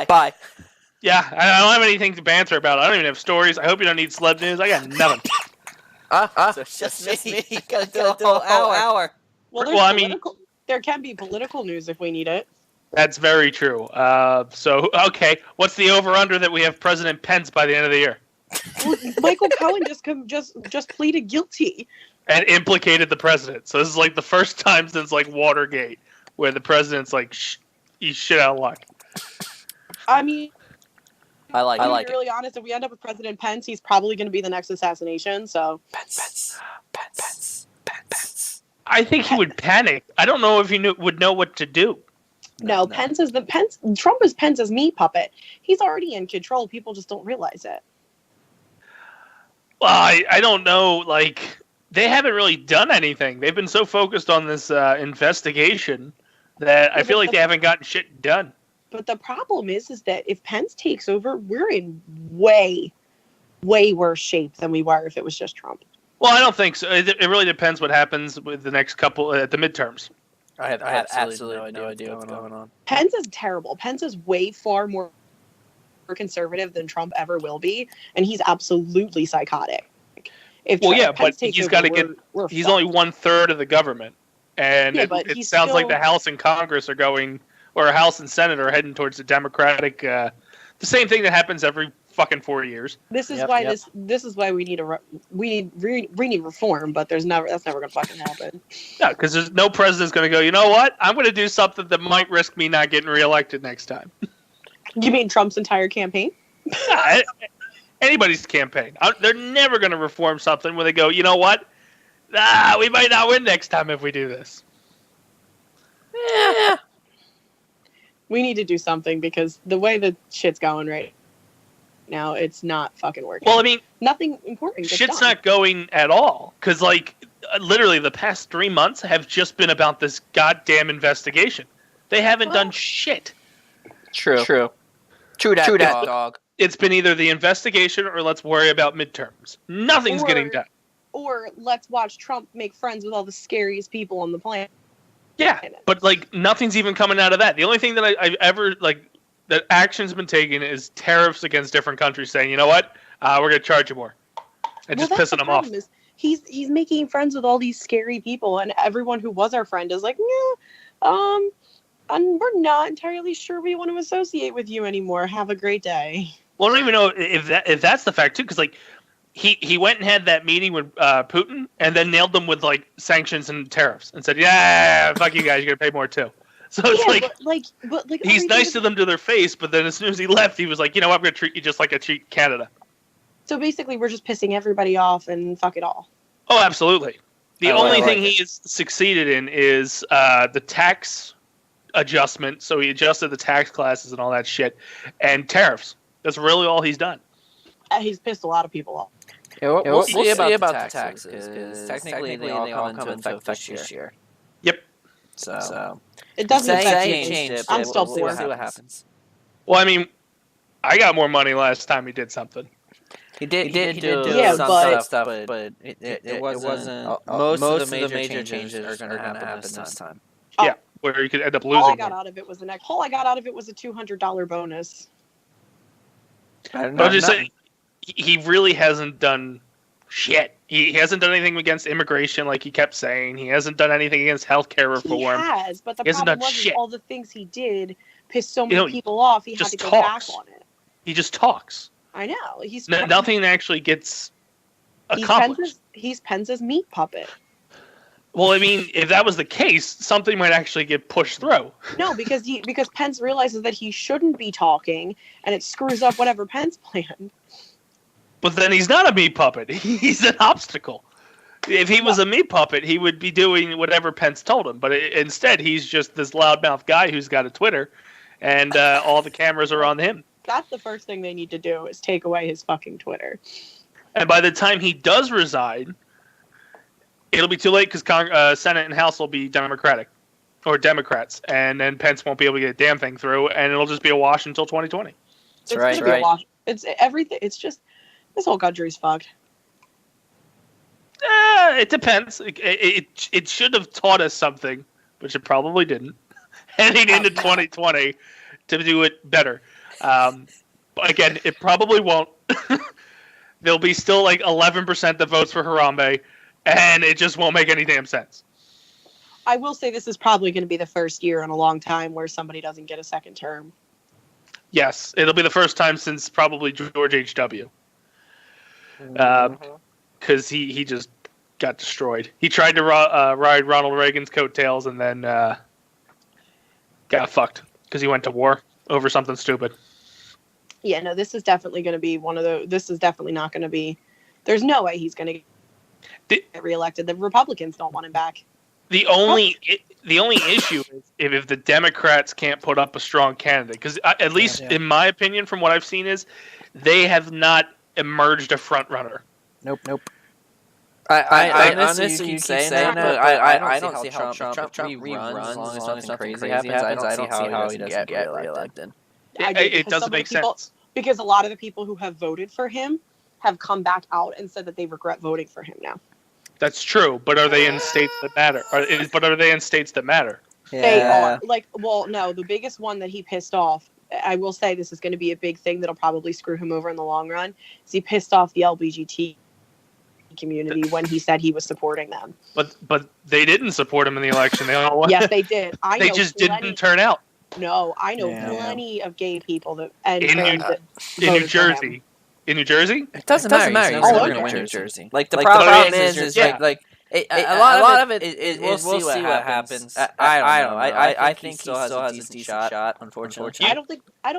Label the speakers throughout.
Speaker 1: Bye.
Speaker 2: Yeah, I don't have anything to banter about. I don't even have stories. I hope you don't need celeb news. I got nothing.
Speaker 1: So it's just me. I gotta do a whole hour.
Speaker 3: Well, there can be political news if we need it.
Speaker 2: That's very true. So, okay, what's the over-under that we have President Pence by the end of the year?
Speaker 3: Well, Michael Cohen just pleaded guilty.
Speaker 2: And implicated the president. So this is like the first time since like Watergate where the president's like, he's shit out of luck.
Speaker 3: I mean,
Speaker 1: I like
Speaker 3: to be really honest, if we end up with President Pence, he's probably going to be the next assassination. So
Speaker 1: Pence.
Speaker 2: I think he would panic. I don't know if he would know what to do.
Speaker 3: No. Trump is Pence's meat puppet. He's already in control. People just don't realize it.
Speaker 2: Well, I don't know. Like, they haven't really done anything. They've been so focused on this investigation that I feel like they haven't gotten shit done.
Speaker 3: But the problem is that if Pence takes over, we're in way, way worse shape than we were if it was just Trump.
Speaker 2: Well, I don't think so. It really depends what happens with the next couple at the midterms.
Speaker 1: I have absolutely no idea what's going on.
Speaker 3: Pence is terrible. Pence is way far more conservative than Trump ever will be, and he's absolutely psychotic.
Speaker 2: But he's got to get. He's only 1/3 of the government, and it sounds like the House and Congress are going, or House and Senate are heading towards the Democratic. The same thing that happens every fucking 4 years.
Speaker 3: This is why this is why we need reform, but that's never going to fucking happen.
Speaker 2: Yeah, because there's no president's going to go, you know what? I'm going to do something that might risk me not getting reelected next time.
Speaker 3: You mean Trump's entire campaign?
Speaker 2: Yeah, anybody's campaign. They're never going to reform something where they go, you know what? We might not win next time if we do this.
Speaker 3: Yeah. We need to do something because the way the shit's going right now, it's not fucking working.
Speaker 2: Well, I mean,
Speaker 3: nothing important.
Speaker 2: Shit's not going at all because, like, literally the past 3 months have just been about this goddamn investigation. They haven't done shit.
Speaker 1: True that, dog.
Speaker 2: It's been either the investigation or let's worry about midterms. Nothing's getting done.
Speaker 3: Or let's watch Trump make friends with all the scariest people on the planet.
Speaker 2: Yeah, but like nothing's even coming out of that. The only thing that I've ever that action's been taken is tariffs against different countries, saying, you know what, we're gonna charge you more, and just pissing them off.
Speaker 3: He's making friends with all these scary people, and everyone who was our friend is like, yeah, and we're not entirely sure we want to associate with you anymore. Have a great day.
Speaker 2: Well, I don't even know if that's the fact too, because like he went and had that meeting with Putin, and then nailed them with like sanctions and tariffs, and said, yeah, fuck you guys, you're gonna pay more too. So it's but he's nice to them to their face, but then as soon as he left, he was like, you know what, I'm going to treat you just like I treat Canada.
Speaker 3: So basically, we're just pissing everybody off and fuck it all.
Speaker 2: Oh, absolutely. The only thing he has succeeded in is the tax adjustment, so he adjusted the tax classes and all that shit, and tariffs. That's really all he's done.
Speaker 3: He's pissed a lot of people off.
Speaker 1: Yeah, we'll see about the taxes, because technically they all come into effect this year.
Speaker 2: Yep.
Speaker 3: So it doesn't change it. I'm still poor.
Speaker 1: We'll see what happens.
Speaker 2: Well, I mean, I got more money last time he did something.
Speaker 1: He did do some stuff, but it wasn't. Most of the major changes are going to happen this time.
Speaker 2: Yeah, where you could end up losing.
Speaker 3: All I got out of it was a $200 bonus.
Speaker 2: But just saying, he really hasn't done shit. He hasn't done anything against immigration, like he kept saying. He hasn't done anything against healthcare reform.
Speaker 3: He has, but the problem was all the things he did pissed so many people off. He had to go back on it.
Speaker 2: He just talks.
Speaker 3: I know.
Speaker 2: Nothing actually gets accomplished.
Speaker 3: He's Pence's meat puppet.
Speaker 2: Well, I mean, if that was the case, something might actually get pushed through.
Speaker 3: No, because Pence realizes that he shouldn't be talking, and it screws up whatever Pence planned.
Speaker 2: But then he's not a meat puppet. He's an obstacle. If he was a meat puppet, he would be doing whatever Pence told him. But instead, he's just this loudmouth guy who's got a Twitter, and all the cameras are on him.
Speaker 3: That's the first thing they need to do, is take away his fucking Twitter.
Speaker 2: And by the time he does resign, it'll be too late because Senate and House will be Democratic or Democrats, and then Pence won't be able to get a damn thing through, and it'll just be a wash until 2020.
Speaker 3: It's right. A wash. It's everything. It's just this whole country's fucked.
Speaker 2: It depends. It should have taught us something, which it probably didn't. Heading into 2020, to do it better. But again, it probably won't. There'll be still like 11% that votes for Harambe, and it just won't make any damn sense.
Speaker 3: I will say this is probably going to be the first year in a long time where somebody doesn't get a second term.
Speaker 2: Yes, it'll be the first time since probably George H.W. Because he just got destroyed. He tried to ride Ronald Reagan's coattails and then got fucked because he went to war over something stupid.
Speaker 3: Yeah, no, this is definitely going to be one of the. This is definitely not going to be. There's no way he's going to get reelected. The Republicans don't want him back.
Speaker 2: The only issue is if the Democrats can't put up a strong candidate, because at least in my opinion, from what I've seen, is they have not emerged a front runner.
Speaker 1: Nope. I honestly keep saying that, but I don't see how Trump reruns as long as nothing crazy happens. I don't see how he doesn't get reelected.
Speaker 2: It doesn't make sense.
Speaker 3: Because a lot of the people who have voted for him have come back out and said that they regret voting for him now.
Speaker 2: That's true, but are they in states that matter? Are they in states that matter?
Speaker 3: Yeah. They are. No, the biggest one that he pissed off, I will say this is going to be a big thing that'll probably screw him over in the long run, is he pissed off the LGBT community when he said he was supporting them.
Speaker 2: But they didn't support him in the election. They all won.
Speaker 3: Yes, they did.
Speaker 2: They just didn't turn out.
Speaker 3: No, I know plenty of gay people that
Speaker 2: in New Jersey. In New Jersey?
Speaker 1: It doesn't matter. He's never going to win New Jersey. Like, the problem is a lot of it we'll see what happens. I don't know. I think he still has a decent shot, unfortunately.
Speaker 3: I don't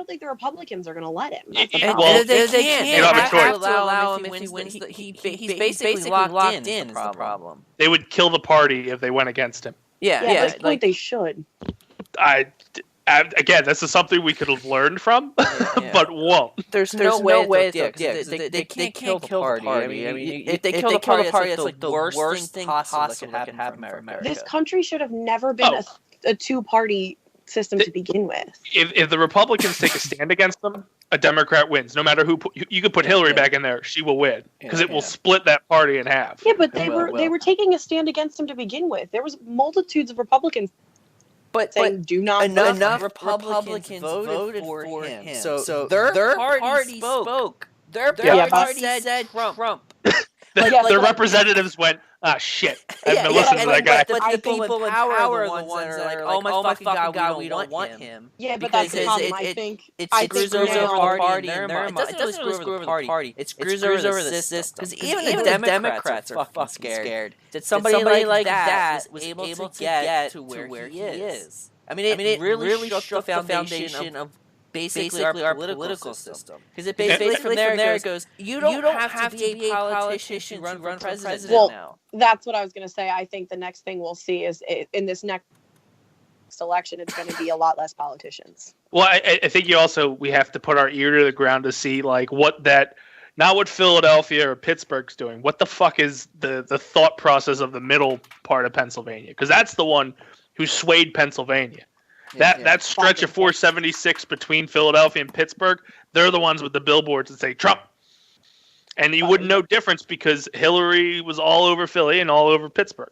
Speaker 3: think the Republicans are going to let him.
Speaker 1: They can't. They don't have a choice. Allow him if he wins. He's basically locked in is the problem.
Speaker 2: They would kill the party if they went against him.
Speaker 3: Yeah. At this point, they should.
Speaker 2: Again, this is something we could have learned from, but won't.
Speaker 1: There's no way. They can't kill the party. I mean, if they kill the party, it's like the worst thing possible that could happen for America.
Speaker 3: This country should have never been a two-party system to begin with.
Speaker 2: If the Republicans take a stand against them, a Democrat wins. No matter who you could put Hillary back in there, she will win because it will split that party in half.
Speaker 3: Yeah, but they were taking a stand against him to begin with. There was multitudes of Republicans. But do not
Speaker 1: enough Republicans voted for him. So their party spoke. Their party said Trump.
Speaker 2: Their representatives went, shit. I haven't listened to that guy.
Speaker 1: But the people in power are the ones that are like, oh my fucking God, we don't want him.
Speaker 3: Yeah, but that's the problem, I think.
Speaker 1: It screws over the party in their mind. It doesn't really screw over the party. It screws over the system. Because even the Democrats are fucking scared that somebody like that was able to get to where he is. I mean, it really shook the foundation of basically our political system. Because it basically from there it goes, you don't have to be a politician to run for president now.
Speaker 3: That's what I was going to say. I think the next thing we'll see is in this next election, it's going to be a lot less politicians.
Speaker 2: Well, I think we have to put our ear to the ground to see like not what Philadelphia or Pittsburgh's doing. What the fuck is the thought process of the middle part of Pennsylvania? Because that's the one who swayed Pennsylvania. That stretch of 476 between Philadelphia and Pittsburgh, they're the ones with the billboards that say Trump. And you wouldn't know difference because Hillary was all over Philly and all over Pittsburgh.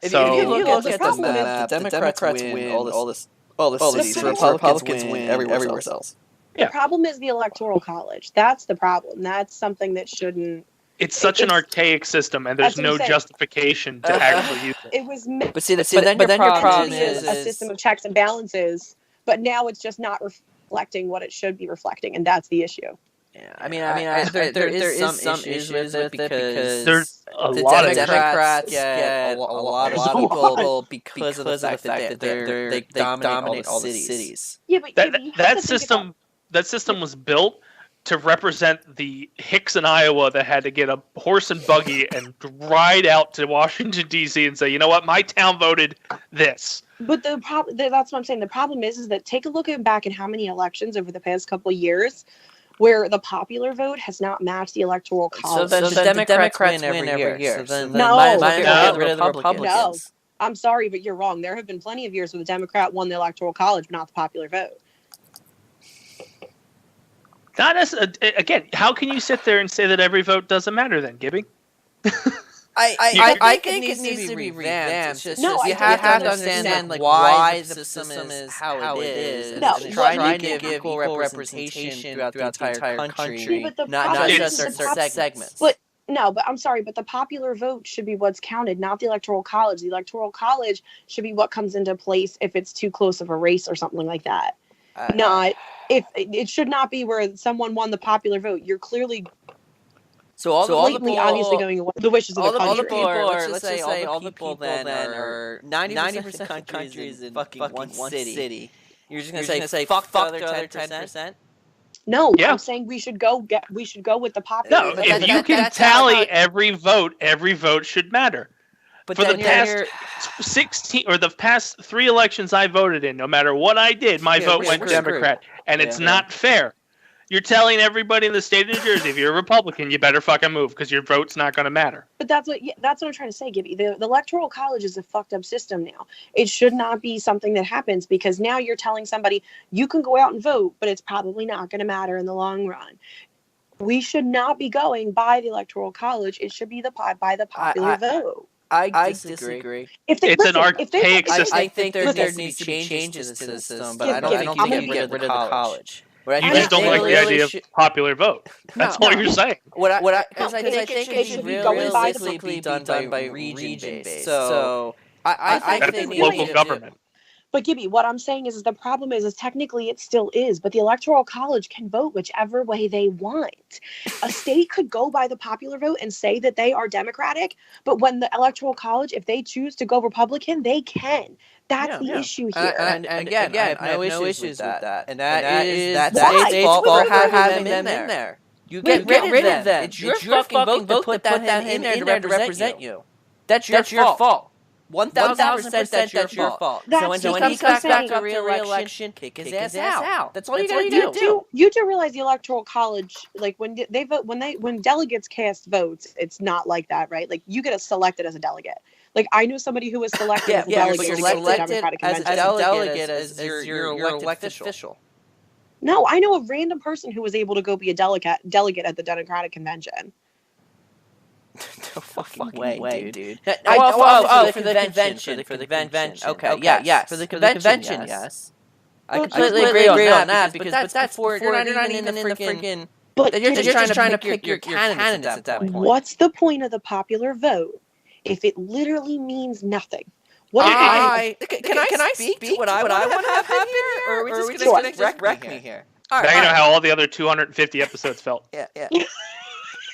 Speaker 1: If you look at the map, the Democrats win all the cities. The Republicans win everywhere else.
Speaker 3: The problem is the Electoral College. That's the problem. That's something that shouldn't...
Speaker 2: It's such an archaic system, and there's no justification to actually use it.
Speaker 3: It was meant,
Speaker 1: but then your problem is
Speaker 3: a system of checks and balances, but now it's just not reflecting what it should be reflecting, and that's the issue.
Speaker 1: Yeah, I mean, there is some issues with it because
Speaker 2: there's a lot of
Speaker 1: Democrats get a lot of people because of the fact that they dominate all the cities.
Speaker 3: Yeah, but
Speaker 2: that system was built to represent the Hicks in Iowa that had to get a horse and buggy and ride out to Washington, D.C. and say, you know what, my town voted this.
Speaker 3: But the problem, that's what I'm saying. The problem is that take a look back at how many elections over the past couple of years where the popular vote has not matched the Electoral College.
Speaker 1: So the Democrats win every year. So then
Speaker 3: no,
Speaker 1: get rid of the Republicans.
Speaker 3: No, I'm sorry, but you're wrong. There have been plenty of years where the Democrat won the Electoral College, but not the popular vote.
Speaker 2: Not as again. How can you sit there and say that every vote doesn't matter then, Gibby?
Speaker 1: I think it needs to be revamped. It's just you have to understand like why the system is how it is.
Speaker 3: No,
Speaker 1: and trying to give equal representation throughout the entire country, not just certain segments.
Speaker 3: But I'm sorry, but the popular vote should be what's counted, not the electoral college. The electoral college should be what comes into place if it's too close of a race or something like that. Not if it should not be where someone won the popular vote. You're clearly blatantly, obviously going with the wishes of the country.
Speaker 1: All the people are, let's just say all the people then are 90% of countries in fucking one city. You're just gonna say fuck the other 10%?
Speaker 3: No, I'm saying we should go with the popular.
Speaker 2: No, if you can tally every vote should matter. But for the past 16 or the past 3 elections I voted in, no matter what I did, my vote went Democrat, and it's not fair. You're telling everybody in the state of New Jersey, if you're a Republican, you better fucking move because your vote's not going to matter.
Speaker 3: But that's what I'm trying to say, Gibby. The electoral college is a fucked up system now. It should not be something that happens because now you're telling somebody you can go out and vote, but it's probably not going to matter in the long run. We should not be going by the electoral college. It should be by the popular vote.
Speaker 1: I disagree.
Speaker 2: It's an archaic system.
Speaker 1: I think there needs to be changes to the system, but I don't think you get rid of the college.
Speaker 2: You just don't like the idea of popular vote. That's all you're saying.
Speaker 1: Because I think it should realistically be done by region based. So I think
Speaker 2: that's local government.
Speaker 3: But Gibby, what I'm saying is the problem is technically it still is, but the electoral college can vote whichever way they want. A state could go by the popular vote and say that they are Democratic, but when the electoral college, if they choose to go Republican, they can. That's the issue here.
Speaker 1: And again, I have no issues with that. And that is state's fault for having them in there. You get rid of them. It's your fucking vote to put that in there to represent you. That's your fault. 1,000% that's your fault.
Speaker 3: So
Speaker 1: when he comes back to re-election, kick his ass out. That's all you gotta do.
Speaker 3: You do realize the electoral college, like when they vote, when delegates cast votes, it's not like that, right? Like you get selected as a delegate. Like I knew somebody who was selected as a delegate.
Speaker 1: But you're selected as a delegate as your elected official.
Speaker 3: No, I know a random person who was able to go be a delegate at the Democratic convention.
Speaker 1: No fucking way, dude. For the convention. Okay, yes. For the convention, yes. I completely agree on that because that's before you're not even in the freaking. But you're just trying to pick your candidates at that point.
Speaker 3: What's the point of the popular vote if it literally means nothing?
Speaker 1: Can I speak to what I want to have happen here, or are we just going to wreck me here?
Speaker 2: Now you know how all the other 250 episodes felt.
Speaker 1: Yeah.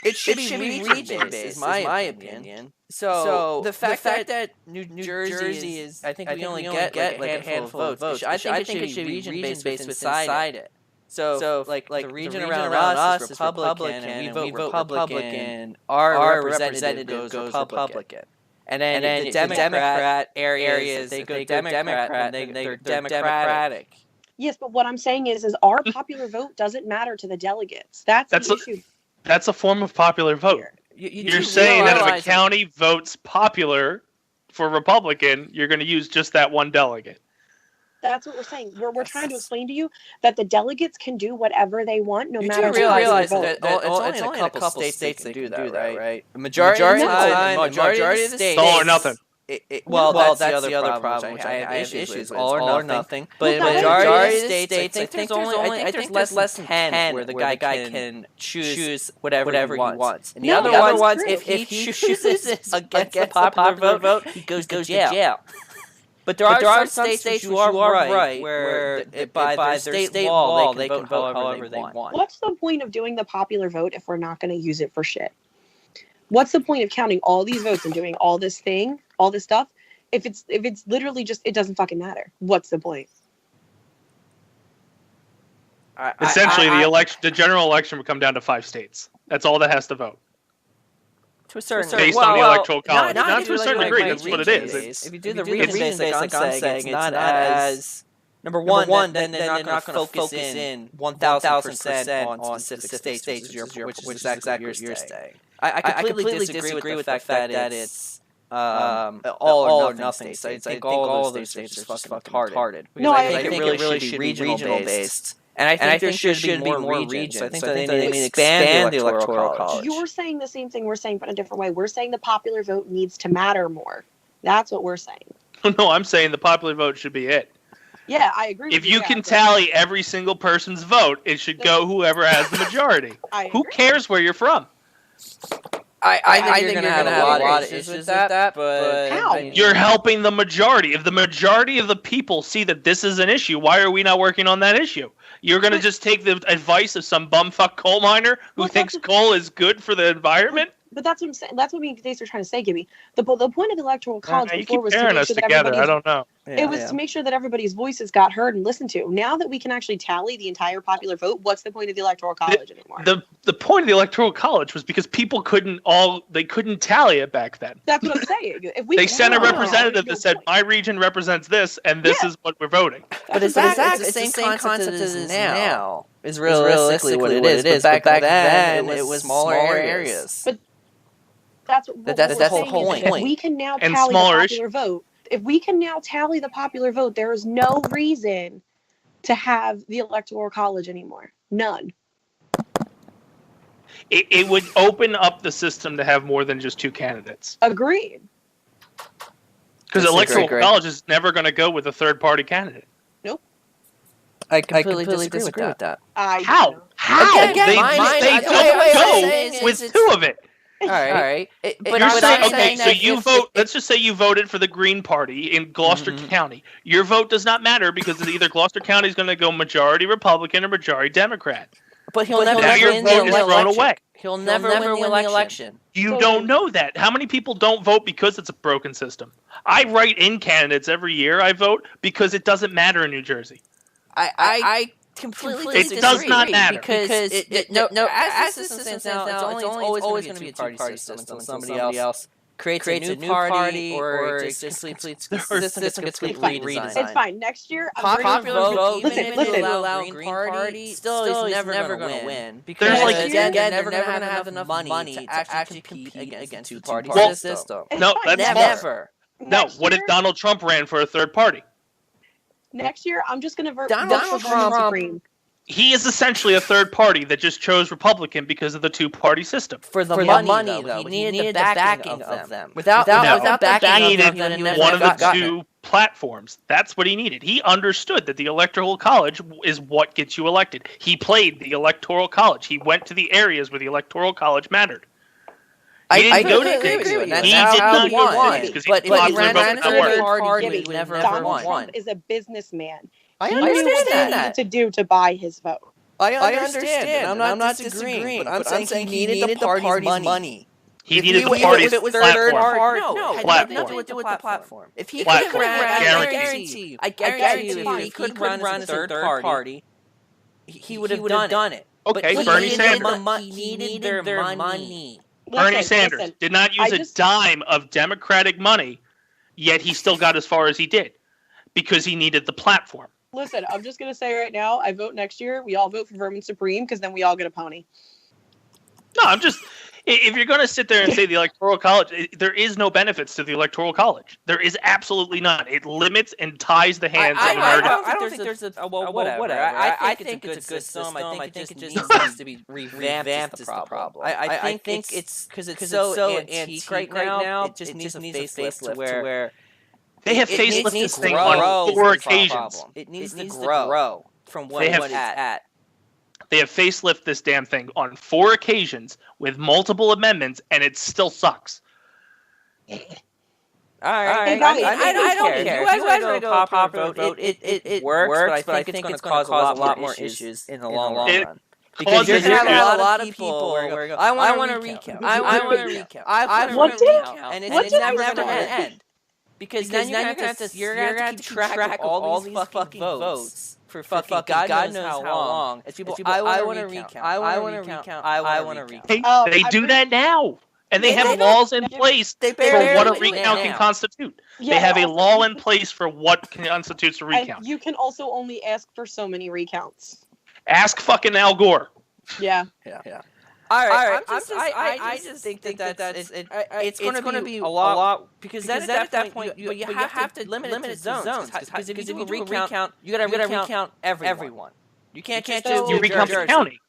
Speaker 1: It should be region-based, is my opinion. So the fact that New Jersey is, I think we only get like a handful of votes. I think it should be region-based inside it. So like the region around us is Republican, and we vote Republican. Our representative goes Republican. And then the Democrat areas, they go Democrat, and they're Democratic.
Speaker 3: Yes, but what I'm saying is our popular vote doesn't matter to the delegates. That's the issue.
Speaker 2: That's a form of popular vote. You're saying that if a county votes popular for Republican, you're going to use just that one delegate.
Speaker 3: That's what we're saying. We're trying to explain to you that the delegates can do whatever they want, no matter
Speaker 1: who realize that it's only a couple states that do that, right? The majority of the states.
Speaker 2: All or nothing.
Speaker 1: Well, that's the other problem, which I have issues with. All or nothing. But the majority of the states, I think there's less than 10 where the guy can choose whatever he wants. And the other ones, if he chooses against the popular vote, he goes to jail. But there are some states which you are right, where by their state law, they can vote however they want.
Speaker 3: What's the point of doing the popular vote if we're not going to use it for shit? What's the point of counting all these votes and doing all this stuff, if it's literally just, it doesn't fucking matter? What's the point?
Speaker 2: Essentially, the general election would come down to 5 states. That's all that has to vote.
Speaker 1: To a certain
Speaker 2: based on the electoral college. Not to a certain degree, that's what it is.
Speaker 1: If you do the region-based, like I'm saying, it's not as... Number one, then they're not going to focus in 1,000% on specific states, which is exactly what you're saying. I completely disagree with the fact that it's all or nothing states. I think all of those states are fucking retarded.
Speaker 3: No, I
Speaker 1: think it really should be regional based. And I think there should be more regions. I think that they need to expand the Electoral College.
Speaker 3: You're saying the same thing we're saying, but in a different way. We're saying the popular vote needs to matter more. That's what we're saying.
Speaker 2: No, I'm saying the popular vote should be it.
Speaker 3: Yeah, I agree.
Speaker 2: If you can tally every single person's vote, it should go whoever has the majority. Who cares where you're from?
Speaker 1: I think you're going to have a lot of issues with that, but...
Speaker 3: How?
Speaker 2: You're helping the majority. If the majority of the people see that this is an issue, why are we not working on that issue? You're going to just take the advice of some bumfuck coal miner who thinks coal is good for the environment?
Speaker 3: But that's what I'm saying. That's what me and Dace are trying to say, Gibby. The point of the Electoral College before was to make sure that
Speaker 2: together. I don't know.
Speaker 3: It was to make sure that everybody's voices got heard and listened to. Now that we can actually tally the entire popular vote, what's the point of the Electoral College anymore?
Speaker 2: The point of the Electoral College was because people couldn't tally it back then.
Speaker 3: That's what I'm saying. If
Speaker 2: they sent a representative that said, my region represents this, and this is what we're voting.
Speaker 1: But it's the same concept as it is now. Is realistically what it is. But back then, it was smaller areas.
Speaker 3: But that's the whole point. If we can now tally the popular vote, there is no reason to have the Electoral College anymore. None.
Speaker 2: It would open up the system to have more than just two candidates.
Speaker 3: Agreed.
Speaker 2: Because Electoral College is never going to go with a third-party candidate.
Speaker 3: Nope.
Speaker 1: I completely disagree with that.
Speaker 2: How?
Speaker 1: Again,
Speaker 2: they don't go with two of it.
Speaker 1: All right.
Speaker 2: You're saying, okay, so you vote, let's just say you voted for the Green Party in Gloucester County. Your vote does not matter because either Gloucester County is going to go majority Republican or majority Democrat.
Speaker 1: But he'll never win the election. He'll never win the election.
Speaker 2: You don't know that. How many people don't vote because it's a broken system? I write in candidates every year. I vote because it doesn't matter in New Jersey.
Speaker 1: I completely disagree.
Speaker 2: It does not matter.
Speaker 1: Because as the system stands now, it's always going to be a two-party system until somebody else creates a new party or just completes the system gets completely redesigned.
Speaker 3: It's fine. Next year,
Speaker 1: popular vote, even if
Speaker 3: you
Speaker 1: allow Green Party, still is never going to win. Because
Speaker 2: they're
Speaker 1: never going to have enough money to actually compete against the two-party system.
Speaker 2: No, that's
Speaker 1: never.
Speaker 2: No, what if Donald Trump ran for a third party?
Speaker 3: Next year, I'm just going to vote
Speaker 1: Donald Trump.
Speaker 3: Supreme.
Speaker 2: He is essentially a third party that just chose Republican because of the two-party system.
Speaker 1: For the money, though. He needed the backing of them. Without the backing,
Speaker 2: he needed one of the two platforms. That's what he needed. He understood that the Electoral College is what gets you elected. He played the Electoral College. He went to the areas where the Electoral College mattered.
Speaker 1: I agree with you. He did not won. But he ran as a third party, he never won.
Speaker 3: Donald Trump is a businessman.
Speaker 1: I understand
Speaker 3: that. To do to buy his vote.
Speaker 1: I understand. I'm not disagreeing. But I'm saying he needed the party's money.
Speaker 2: He needed the party's platform.
Speaker 1: No, it had nothing to do with the platform. If he could have ran, I guarantee you, if he could run as a third party, he would have done it.
Speaker 2: Okay, Bernie Sanders.
Speaker 1: He needed their money.
Speaker 2: Bernie Sanders did not use a dime of Democratic money, yet he still got as far as he did because he needed the platform.
Speaker 3: Listen, I'm just going to say right now, I vote next year. We all vote for Vermin Supreme because then we all get a pony.
Speaker 2: No, I'm just... If you're going to sit there and say the Electoral College, there is no benefits to the Electoral College. There is absolutely none. It limits and ties the hands of America.
Speaker 1: I don't think there's whatever. I think it's a good system. I think it just needs to be revamped. Is the problem. I think it's because it's so antique right now. It just needs a facelift where
Speaker 2: they have facelifted this thing on 4 occasions.
Speaker 1: It needs to grow from what it's at.
Speaker 2: They have facelifted this damn thing on 4 occasions with multiple amendments, and it still sucks.
Speaker 1: All right. I don't care. You guys want to go popular vote. It works, but I think it's going to cause a lot more issues in the long run. Because you're going to have a lot of people where I want to recount. I want to recount. I want to recount. And it's never going to end. Because then you're going to have to keep track of all these fucking votes. For fucking God knows how long. It's people, I want to recount. I want to recount. I want to recount.
Speaker 2: They do that now. And they have laws in place for what a recount can constitute. They have a law in place for what constitutes a recount.
Speaker 3: And you can also only ask for so many recounts.
Speaker 2: Ask fucking Al Gore.
Speaker 3: Yeah.
Speaker 1: All right. I just think that it's going to be a lot because then at that point you have to limit it to zones because if you do a recount, you got to recount everyone. You can't just
Speaker 2: You recount the county.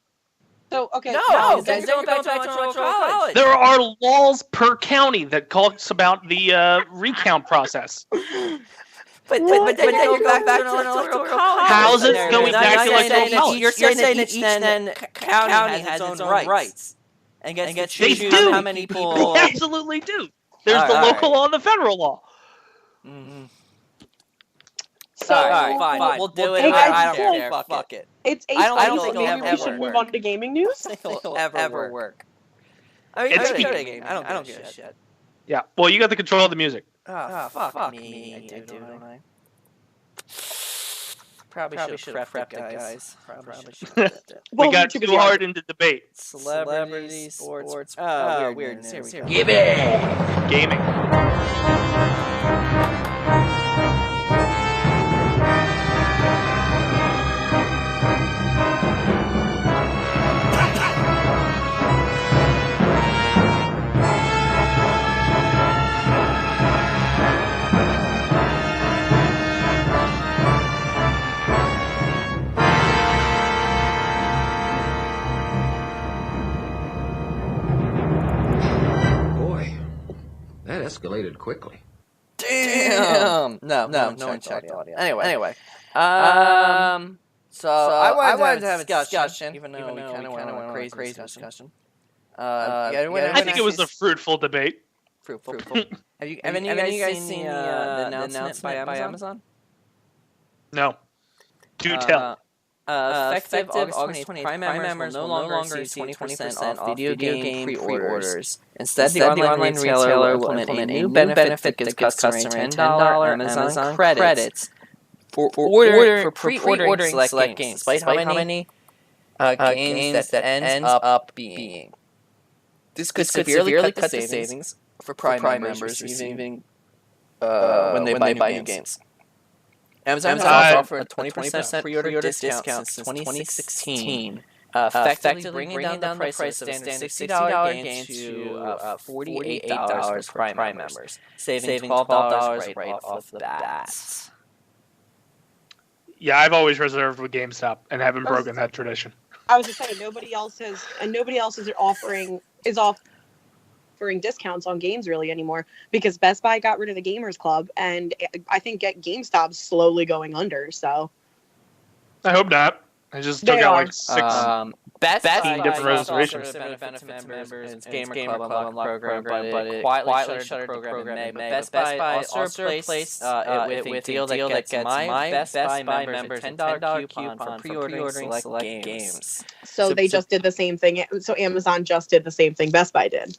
Speaker 3: So okay.
Speaker 1: No, then going back to electoral college.
Speaker 2: There are laws per county that talks about the recount process.
Speaker 1: But then you go back to an electoral college.
Speaker 2: How's it going back to electoral college?
Speaker 1: You're saying that each then county has its own rights. And gets to choose how many people.
Speaker 2: They absolutely do. There's the local law and the federal law.
Speaker 1: Mm-hmm.
Speaker 3: So
Speaker 1: fine. We'll do it.
Speaker 3: Hey,
Speaker 1: I don't care. Fuck it.
Speaker 3: It's
Speaker 1: I don't think
Speaker 3: maybe we should move on to gaming news.
Speaker 1: It'll ever work. I mean, it's a game. I don't give a shit.
Speaker 2: Yeah. Well, you got the control of the music.
Speaker 1: Fuck me. I do, don't I? Probably should have prepped it, guys. Probably should have prepped it.
Speaker 2: We got too hard into debate.
Speaker 1: Celebrity sports. Weird.
Speaker 2: Give it. Gaming.
Speaker 4: That escalated quickly.
Speaker 1: Damn. No one checked the audio. Anyway. So I wanted to have a discussion, even though we kind of went on a crazy discussion.
Speaker 2: I think it was a fruitful debate.
Speaker 1: Fruitful. Have any of you guys seen the announcement by Amazon?
Speaker 2: No. Do tell.
Speaker 1: Effective August 20th, Prime members will no longer receive 20% off video game pre-orders. Instead, the online retailer will implement a new benefit that gives customers $10 Amazon credits for pre-ordering select games, despite how many games that ends up being. This could severely cut the savings for Prime members receiving when they buy new games. Amazon has offered a 20% pre-order discount since 2016, effectively bringing down the price of standard $60 game to $48 for Prime members, saving $12 right off the bat.
Speaker 2: Yeah, I've always reserved with GameStop and haven't broken that tradition.
Speaker 3: I was just saying nobody else is offering discounts on games really anymore because Best Buy got rid of the Gamers Club, and I think GameStop's slowly going under. So
Speaker 2: I hope not. I just took out like 6
Speaker 1: Best Buy
Speaker 2: different reservations.
Speaker 1: Benefit to members and its Gamer Club Unlock program, but it quietly shuttered the program in May. Best Buy also replaced it with a deal that gets my Best Buy members a $10 coupon for pre-ordering select games.
Speaker 3: So they just did the same thing. So Amazon just did the same thing Best Buy did.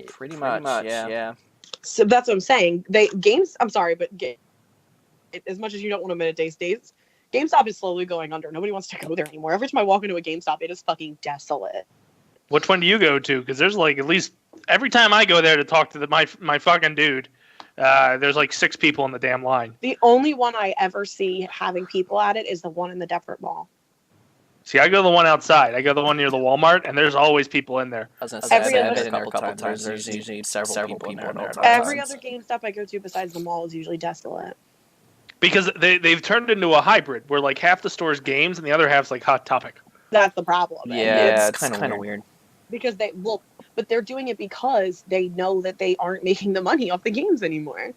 Speaker 1: Pretty much, yeah.
Speaker 3: So that's what I'm saying. I'm sorry, but as much as you don't want to admit it, Dace, GameStop is slowly going under. Nobody wants to go there anymore. Every time I walk into a GameStop, it is fucking desolate.
Speaker 2: Which one do you go to? Because there's like at least every time I go there to talk to my fucking dude, there's like 6 people in the damn line.
Speaker 3: The only one I ever see having people at it is the one in the Deptford Mall.
Speaker 2: See, I go to the one outside. I go to the one near the Walmart, and there's always people in there.
Speaker 1: I was going to say, I've been in there a couple times. There's usually several people in there.
Speaker 3: Every other GameStop I go to besides the mall is usually desolate.
Speaker 2: Because they've turned into a hybrid where like half the store's games and the other half's like Hot Topic.
Speaker 3: That's the problem.
Speaker 1: Yeah, it's kind of weird.
Speaker 3: Because but they're doing it because they know that they aren't making the money off the games anymore.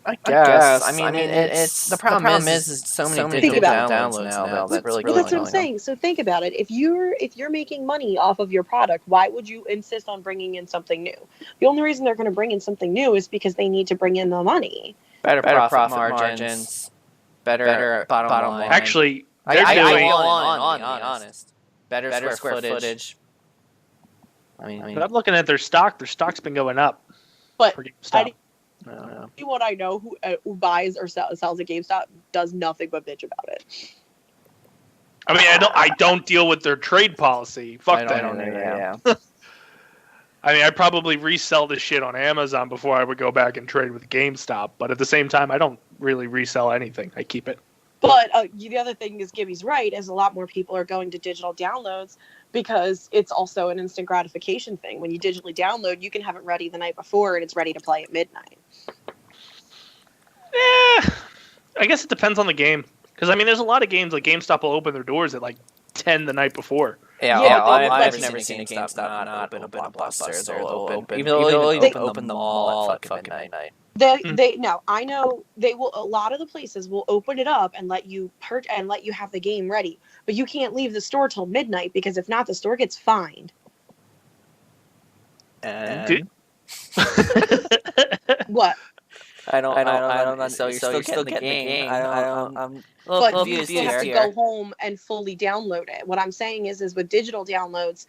Speaker 1: I guess. I mean, it's the problem is so many digital downloads now that's really
Speaker 3: that's what I'm saying. So think about it. If you're making money off of your product, why would you insist on bringing in something new? The only reason they're going to bring in something new is because they need to bring in the money.
Speaker 1: Better profit margins, better bottom line.
Speaker 2: Actually, they're
Speaker 1: I
Speaker 2: doing.
Speaker 1: on, to be honest. Better square footage. I mean,
Speaker 2: I'm looking at their stock. Their stock's been going up.
Speaker 3: But
Speaker 2: anyone
Speaker 3: I know who buys or sells at GameStop does nothing but bitch about it.
Speaker 2: I mean, I don't deal with their trade policy. Fuck that.
Speaker 1: Yeah.
Speaker 2: I mean, I probably resell this shit on Amazon before I would go back and trade with GameStop. But at the same time, I don't really resell anything. I keep it.
Speaker 3: But the other thing is, Gibby's right, is a lot more people are going to digital downloads because it's also an instant gratification thing. When you digitally download, you can have it ready the night before and it's ready to play at midnight.
Speaker 2: I guess it depends on the game. Because, I mean, there's a lot of games, like GameStop will open their doors at, like, 10 the night before.
Speaker 1: Yeah, I've never seen a GameStop not open a Blockbuster. They'll open, even though they open the mall at fucking midnight.
Speaker 3: No, I know they will. A lot of the places will open it up and let you have the game ready, but you can't leave the store till midnight because if not, the store gets fined. What?
Speaker 1: I don't know. So you're still getting the game. I'm
Speaker 3: but you still have to go home and fully download it. What I'm saying is with digital downloads,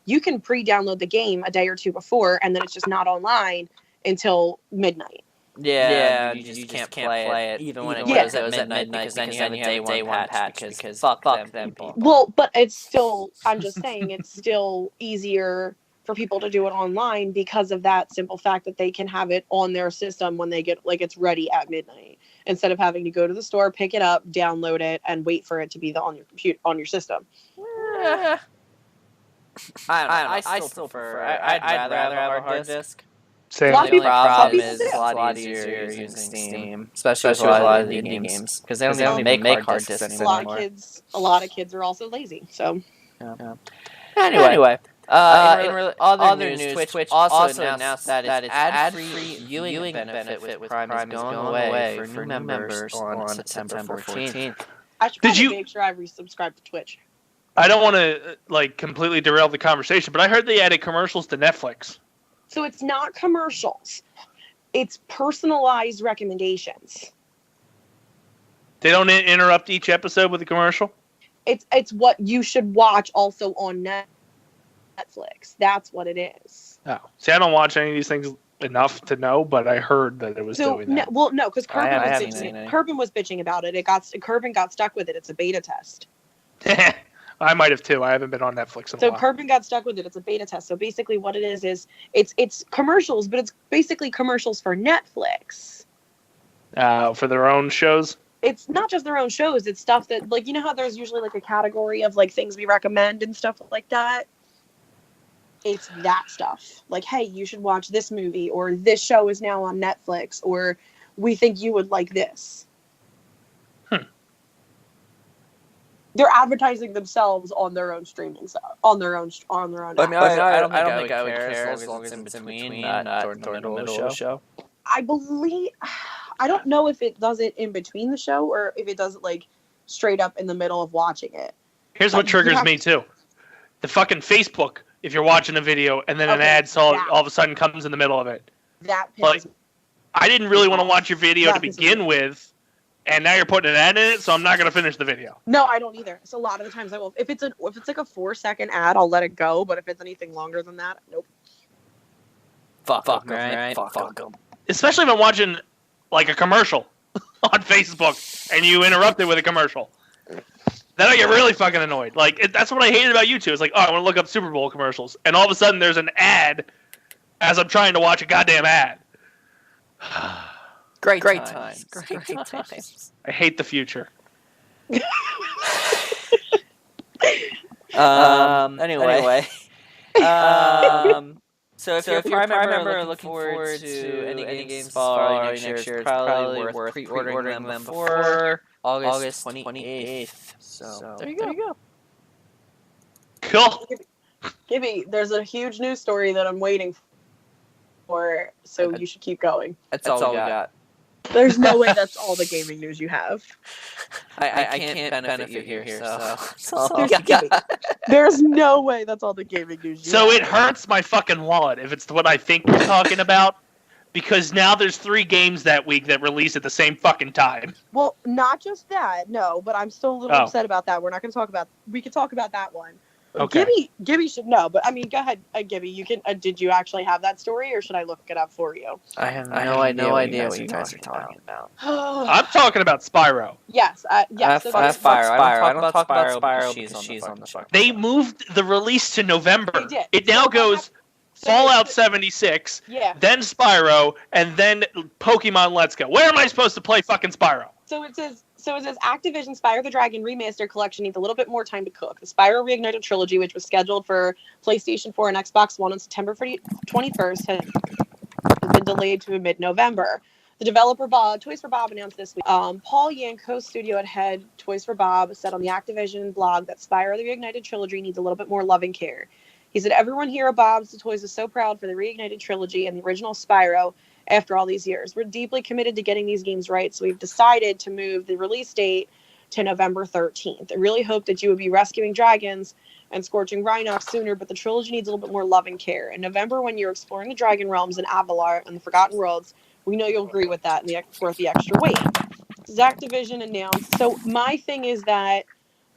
Speaker 3: you can pre-download the game a day or two before, and then it's just not online until midnight.
Speaker 1: Yeah, you just can't play it even when it goes at midnight because then you have a day one patch because fuck them people.
Speaker 3: Well, but it's still, I'm just saying, it's still easier for people to do it online because of that simple fact that they can have it on their system when they get, like, it's ready at midnight instead of having to go to the store, pick it up, download it, and wait for it to be on your computer, on your system.
Speaker 1: I still prefer. I'd rather have a hard disk.
Speaker 2: Same.
Speaker 1: The only problem is it's a lot easier using Steam, especially with a lot of the indie games because they don't even make hard disks anymore.
Speaker 3: A lot of kids are also lazy. So.
Speaker 1: Yeah. Anyway. In other news, Twitch also announced that its ad-free viewing benefit with Prime is going away for new members on September 14th.
Speaker 3: I should probably make sure I resubscribe to Twitch.
Speaker 2: I don't want to completely derail the conversation, but I heard they added commercials to Netflix.
Speaker 3: So it's not commercials. It's personalized recommendations.
Speaker 2: They don't interrupt each episode with a commercial?
Speaker 3: It's what you should watch also on Netflix. That's what it is.
Speaker 2: Oh. See, I don't watch any of these things enough to know, but I heard that it was doing that.
Speaker 3: No, because Kerbin was bitching about it. Kerbin got stuck with it. It's a beta test.
Speaker 2: I might have too. I haven't been on Netflix in a while.
Speaker 3: So Kerbin got stuck with it. It's a beta test. So basically what it is it's commercials, but it's basically commercials for Netflix.
Speaker 2: For their own shows?
Speaker 3: It's not just their own shows. It's stuff that, like, you know how there's usually like a category of like things we recommend and stuff like that? It's that stuff. Like, hey, you should watch this movie, or this show is now on Netflix, or we think you would like this. They're advertising themselves on their own streaming stuff, on their own. I mean,
Speaker 1: I don't think I would care as long as it's in between, not during the middle of the show.
Speaker 3: I believe, I don't know if it does it in between the show or if it does it like straight up in the middle of watching it.
Speaker 2: Here's what triggers me too: the fucking Facebook. If you're watching a video and then an ad all of a sudden comes in the middle of it, I didn't really want to watch your video to begin with. And now you're putting an ad in it, so I'm not going to finish the video.
Speaker 3: No, I don't either. So a lot of the times I will. If it's like a 4-second ad, I'll let it go. But if it's anything longer than that, nope.
Speaker 1: Fuck right? Fuck them.
Speaker 2: Especially if I'm watching like a commercial on Facebook and you interrupt it with a commercial. Then I get really fucking annoyed. Like that's what I hated about YouTube. It's like, oh, I want to look up Super Bowl commercials, and all of a sudden there's an ad as I'm trying to watch a goddamn ad.
Speaker 1: Great times.
Speaker 2: I hate the future.
Speaker 1: Anyway. So if you're a Prime member looking forward to any games following next year, it's probably worth pre-ordering them before August 28th. So there you go.
Speaker 2: Cool.
Speaker 3: Gibby, there's a huge news story that I'm waiting for, so you should keep going.
Speaker 1: That's all we got.
Speaker 3: There's no way that's all the gaming news you have.
Speaker 1: I can't benefit you here, so.
Speaker 3: There's no way that's all the gaming news you have.
Speaker 2: So it hurts my fucking wallet if it's what I think we're talking about, because now there's 3 games that week that release at the same fucking time.
Speaker 3: Well, not just that, no, but I'm still a little upset about that. We're not going to talk about. We can talk about that one.
Speaker 2: Okay.
Speaker 3: Gibby should know, but I mean, go ahead, Gibby. You can. Did you actually have that story, or should I look it up for you?
Speaker 1: I have no idea what you guys are talking about.
Speaker 2: I'm talking about Spyro.
Speaker 3: Yes, yes.
Speaker 1: Spyro. I don't talk about Spyro because she's on the fuck.
Speaker 2: They moved the release to November.
Speaker 3: They did.
Speaker 2: It now goes Fallout 76, then Spyro, and then Pokemon Let's Go. Where am I supposed to play fucking Spyro?
Speaker 3: So it says Activision Spyro the Dragon Remaster Collection needs a little bit more time to cook. The Spyro Reignited Trilogy, which was scheduled for PlayStation 4 and Xbox One on September 21st, has been delayed to mid-November. The developer Toys for Bob announced this week. Paul Yan, co-studio head Toys for Bob, said on the Activision blog that Spyro the Reignited Trilogy needs a little bit more love and care. He said, everyone here at Bob's Toys is so proud for the Reignited Trilogy and the original Spyro after all these years. We're deeply committed to getting these games right, so we've decided to move the release date to November 13th. I really hope that you would be rescuing dragons and scorching Rhinox sooner, but the trilogy needs a little bit more love and care. In November, when you're exploring the Dragon Realms in Avalar and the Forgotten Worlds, we know you'll agree with that, and it's worth the extra wait. Activision announced. So my thing is that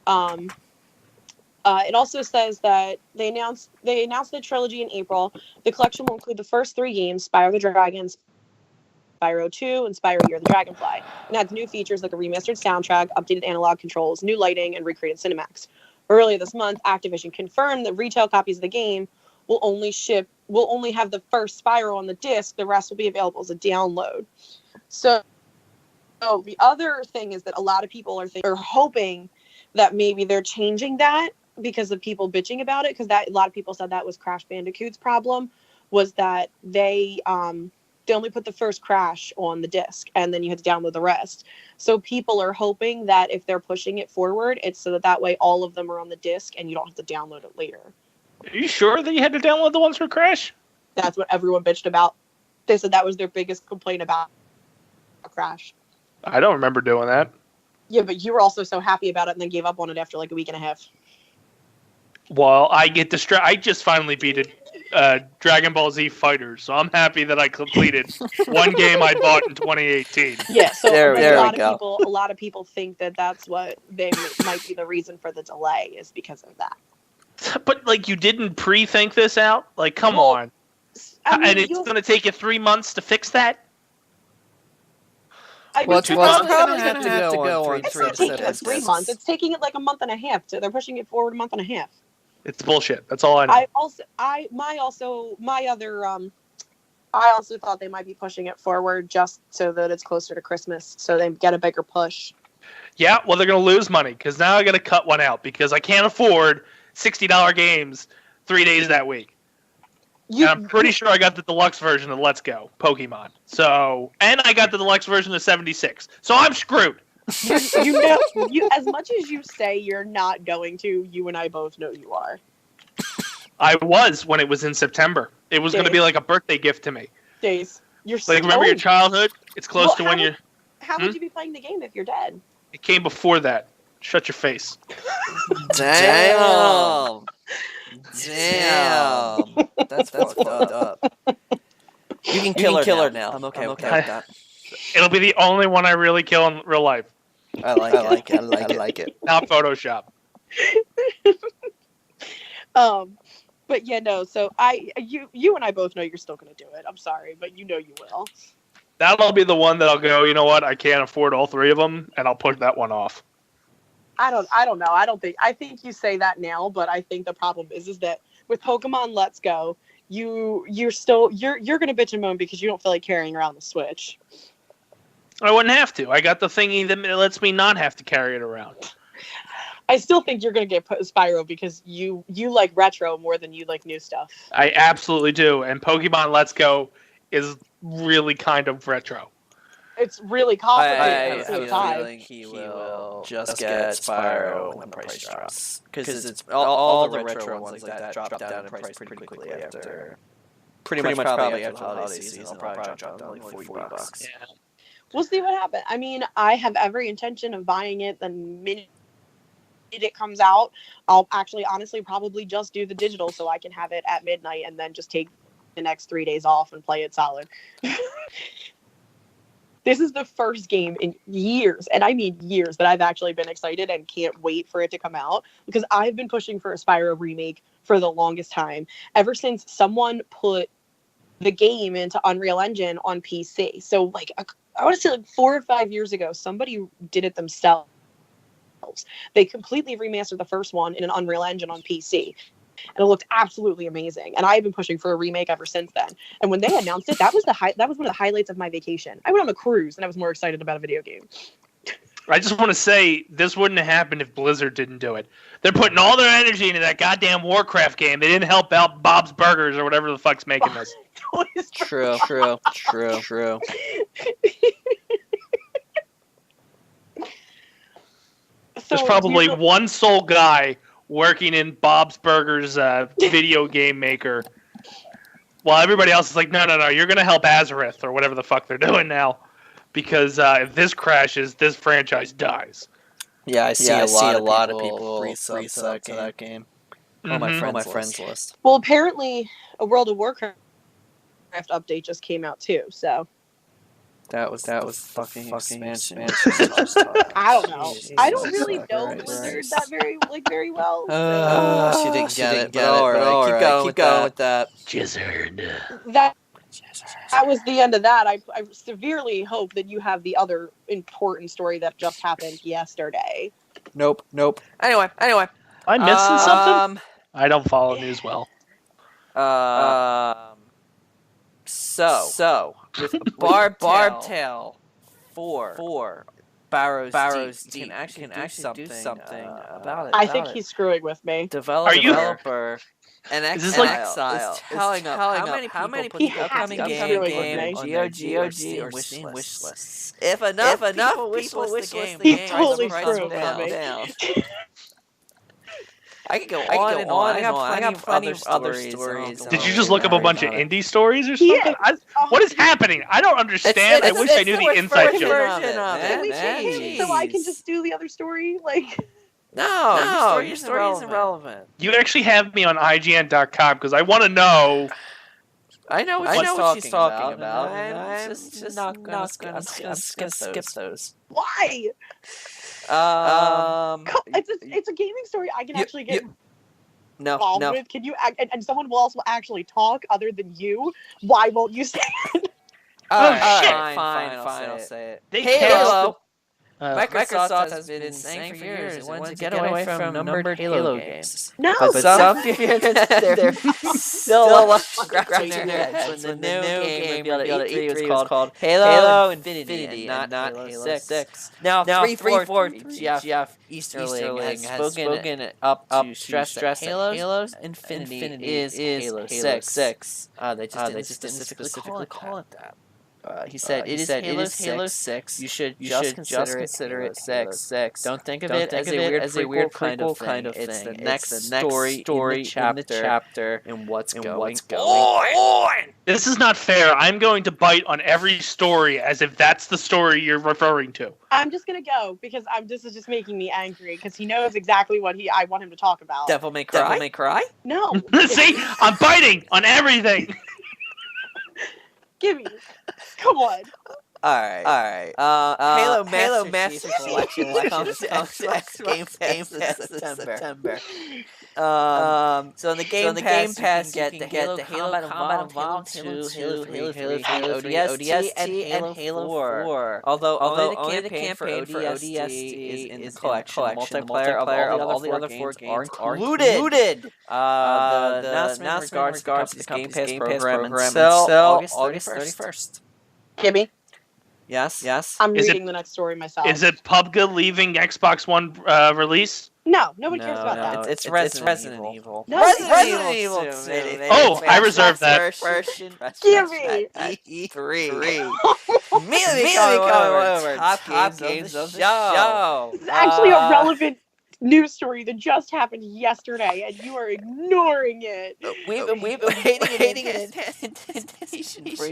Speaker 3: it also says that they announced the trilogy in April. The collection will include the first 3 games: Spyro the Dragon, Spyro 2, and Spyro Year of the Dragonfly. And adds new features like a remastered soundtrack, updated analog controls, new lighting, and recreated cinematics. Earlier this month, Activision confirmed that retail copies of the game will only have the first Spyro on the disc. The rest will be available as a download. So the other thing is that a lot of people are hoping that maybe they're changing that because of people bitching about it. Because a lot of people said that was Crash Bandicoot's problem, was that they only put the first Crash on the disc and then you had to download the rest. So people are hoping that if they're pushing it forward, it's so that way all of them are on the disc and you don't have to download it later.
Speaker 2: Are you sure that you had to download the ones for Crash?
Speaker 3: That's what everyone bitched about. They said that was their biggest complaint about Crash.
Speaker 2: I don't remember doing that.
Speaker 3: Yeah, but you were also so happy about it and then gave up on it after like a week and a half.
Speaker 2: Well, I get distracted. I just finally beat Dragon Ball Z Fighters, so I'm happy that I completed one game I bought in 2018.
Speaker 3: Yeah, so
Speaker 1: there
Speaker 3: a lot of people think that that's what might be the reason for the delay is because of that.
Speaker 2: But like, you didn't pre-think this out? Like, come on. I mean, and it's going to take you 3 months to fix that?
Speaker 1: It's probably going to have to go on 3
Speaker 3: months. 3 months. It's taking it like a month and a half. So they're pushing it forward a month and a half.
Speaker 2: It's bullshit. That's all I know.
Speaker 3: I also thought they might be pushing it forward just so that it's closer to Christmas, so they get a bigger push.
Speaker 2: Yeah, well, they're going to lose money because now I got to cut one out because I can't afford $60 games 3 days that week. And I'm pretty sure I got the deluxe version of Let's Go Pokemon. So, and I got the deluxe version of 76. So I'm screwed.
Speaker 3: You as much as you say you're not going to, you and I both know you are.
Speaker 2: I was when it was in September. It was going to be like a birthday gift to me.
Speaker 3: Days. You're
Speaker 2: like, remember your childhood? It's close to when you're...
Speaker 3: How would you be playing the game if you're dead?
Speaker 2: It came before that. Shut your face.
Speaker 1: Damn. That's fucked up. You can kill her now. I'm okay with that.
Speaker 2: It'll be the only one I really kill in real life.
Speaker 1: I like it.
Speaker 2: Not Photoshop.
Speaker 3: But yeah, no. So you and I both know you're still going to do it. I'm sorry, but you know you will.
Speaker 2: That'll be the one that I'll go, you know what? I can't afford all 3 of them, and I'll push that one off.
Speaker 3: I don't know. I think you say that now, but I think the problem is that with Pokemon Let's Go, you're going to bitch and moan because you don't feel like carrying around the Switch.
Speaker 2: I wouldn't have to. I got the thingy that lets me not have to carry it around.
Speaker 3: I still think you're going to get Spyro because you like retro more than you like new stuff.
Speaker 2: I absolutely do. And Pokemon Let's Go is really kind of retro.
Speaker 3: It's really complicated.
Speaker 1: I have a feeling he will just get Spyro when the price drops. Because it's all the retro ones like that drop down in price pretty quickly after... Pretty much probably after the holiday season, they'll probably drop down like $40.
Speaker 3: Yeah. We'll see what happens. I mean, I have every intention of buying it the minute it comes out. I'll actually, honestly, probably just do the digital so I can have it at midnight and then just take the next 3 days off and play it solid. This is the first game in years, and I mean years, that I've actually been excited and can't wait for it to come out, because I've been pushing for a Spyro remake for the longest time, ever since someone put the game into Unreal Engine on PC. So, like, I want to say like 4 or 5 years ago, somebody did it themselves. They completely remastered the first one in an Unreal Engine on PC. And it looked absolutely amazing. And I've been pushing for a remake ever since then. And when they announced it, that was one of the highlights of my vacation. I went on a cruise and I was more excited about a video game.
Speaker 2: I just want to say, this wouldn't have happened if Blizzard didn't do it. They're putting all their energy into that goddamn Warcraft game. They didn't help out Bob's Burgers or whatever the fuck's making this.
Speaker 3: always
Speaker 1: True.
Speaker 2: There's probably one sole guy working in Bob's Burgers video game maker, while everybody else is like, no, you're going to help Azareth or whatever the fuck they're doing now, because if this crashes, this franchise dies.
Speaker 1: Yeah, I see a lot of people free sub to that game. On my friends list.
Speaker 3: Well, apparently a World of Warcraft update just came out too, so
Speaker 1: that was fucking expansion.
Speaker 3: I don't know.
Speaker 1: Jesus
Speaker 3: I don't really
Speaker 1: Christ.
Speaker 3: know Blizzard that very well.
Speaker 1: She didn't get it. All right, keep going with that.
Speaker 2: Jizzard.
Speaker 3: That was the end of that. I severely hope that you have the other important story that just happened yesterday.
Speaker 1: Nope. Anyway.
Speaker 2: I'm missing something? I don't follow news well.
Speaker 1: So with Barbtail 4 Barrows D can actually do something about it.
Speaker 3: I think he's screwing with me.
Speaker 1: Developer and
Speaker 2: Exile
Speaker 1: is telling us how many people put the upcoming game on their GOG or Steam wish lists. If enough people wish list the game,
Speaker 3: he's totally
Speaker 1: price will
Speaker 3: screwing
Speaker 1: down. I could go on and on. I got plenty of other stories.
Speaker 2: Did you just look up a bunch of indie stories or something? What is happening? I don't understand. I wish I knew the inside joke.
Speaker 3: Can we change so I can just do the other story?
Speaker 1: No, your story isn't relevant.
Speaker 2: You actually have me on IGN.com because I want to know.
Speaker 1: I know what she's talking about. I'm just not gonna skip those.
Speaker 3: Why? It's a gaming story I can actually get involved with. Can you and someone else will actually talk other than you? Why won't you say it?
Speaker 1: Fine, I'll say it. Halo. Microsoft has been saying for years it wanted to get away from numbered Halo games.
Speaker 3: No,
Speaker 1: but some they're still scratching their heads when the new game revealed at E3 was called Halo Infinity and not Halo 6. Now 343 Jeff Easterling has spoken up to stress that Halo Infinity is Halo 6. They just didn't specifically call it that. He said it is Halo 6. You should just consider it Halo 6. Don't think of it as a weird kind of thing. It's the next story in the chapter and what's going on.
Speaker 2: This is not fair. I'm going to bite on every story as if that's the story you're referring to.
Speaker 3: I'm just gonna go because this is just making me angry because he knows exactly what I want him to talk about.
Speaker 1: Devil May Cry?
Speaker 3: No.
Speaker 2: See, I'm biting on everything.
Speaker 3: Gimme. Come on.
Speaker 1: All right. Halo Master Chief Collection comes to Xbox Game Pass in September. So in the Game Pass, you can get the Halo Combat Evolved 2, Halo 3, Halo 3 ODST, and Halo 4. Although only the campaign for ODST is in the collection. Multiplayer of all the other 4 games are included. The announcement regards the Game Pass program until August 31st.
Speaker 3: Kimmy?
Speaker 1: Yes.
Speaker 3: I'm reading the next story myself.
Speaker 2: Is it PUBG leaving Xbox One release?
Speaker 3: No, nobody cares about that.
Speaker 1: It's Resident Evil.
Speaker 3: No,
Speaker 1: Resident Evil 2.
Speaker 2: I reserve that.
Speaker 3: Gimme.
Speaker 1: E3. Immediately coming over. Top games of the show.
Speaker 3: This is actually a relevant news story that just happened yesterday, and you are ignoring it.
Speaker 1: We've been waiting in anticipation for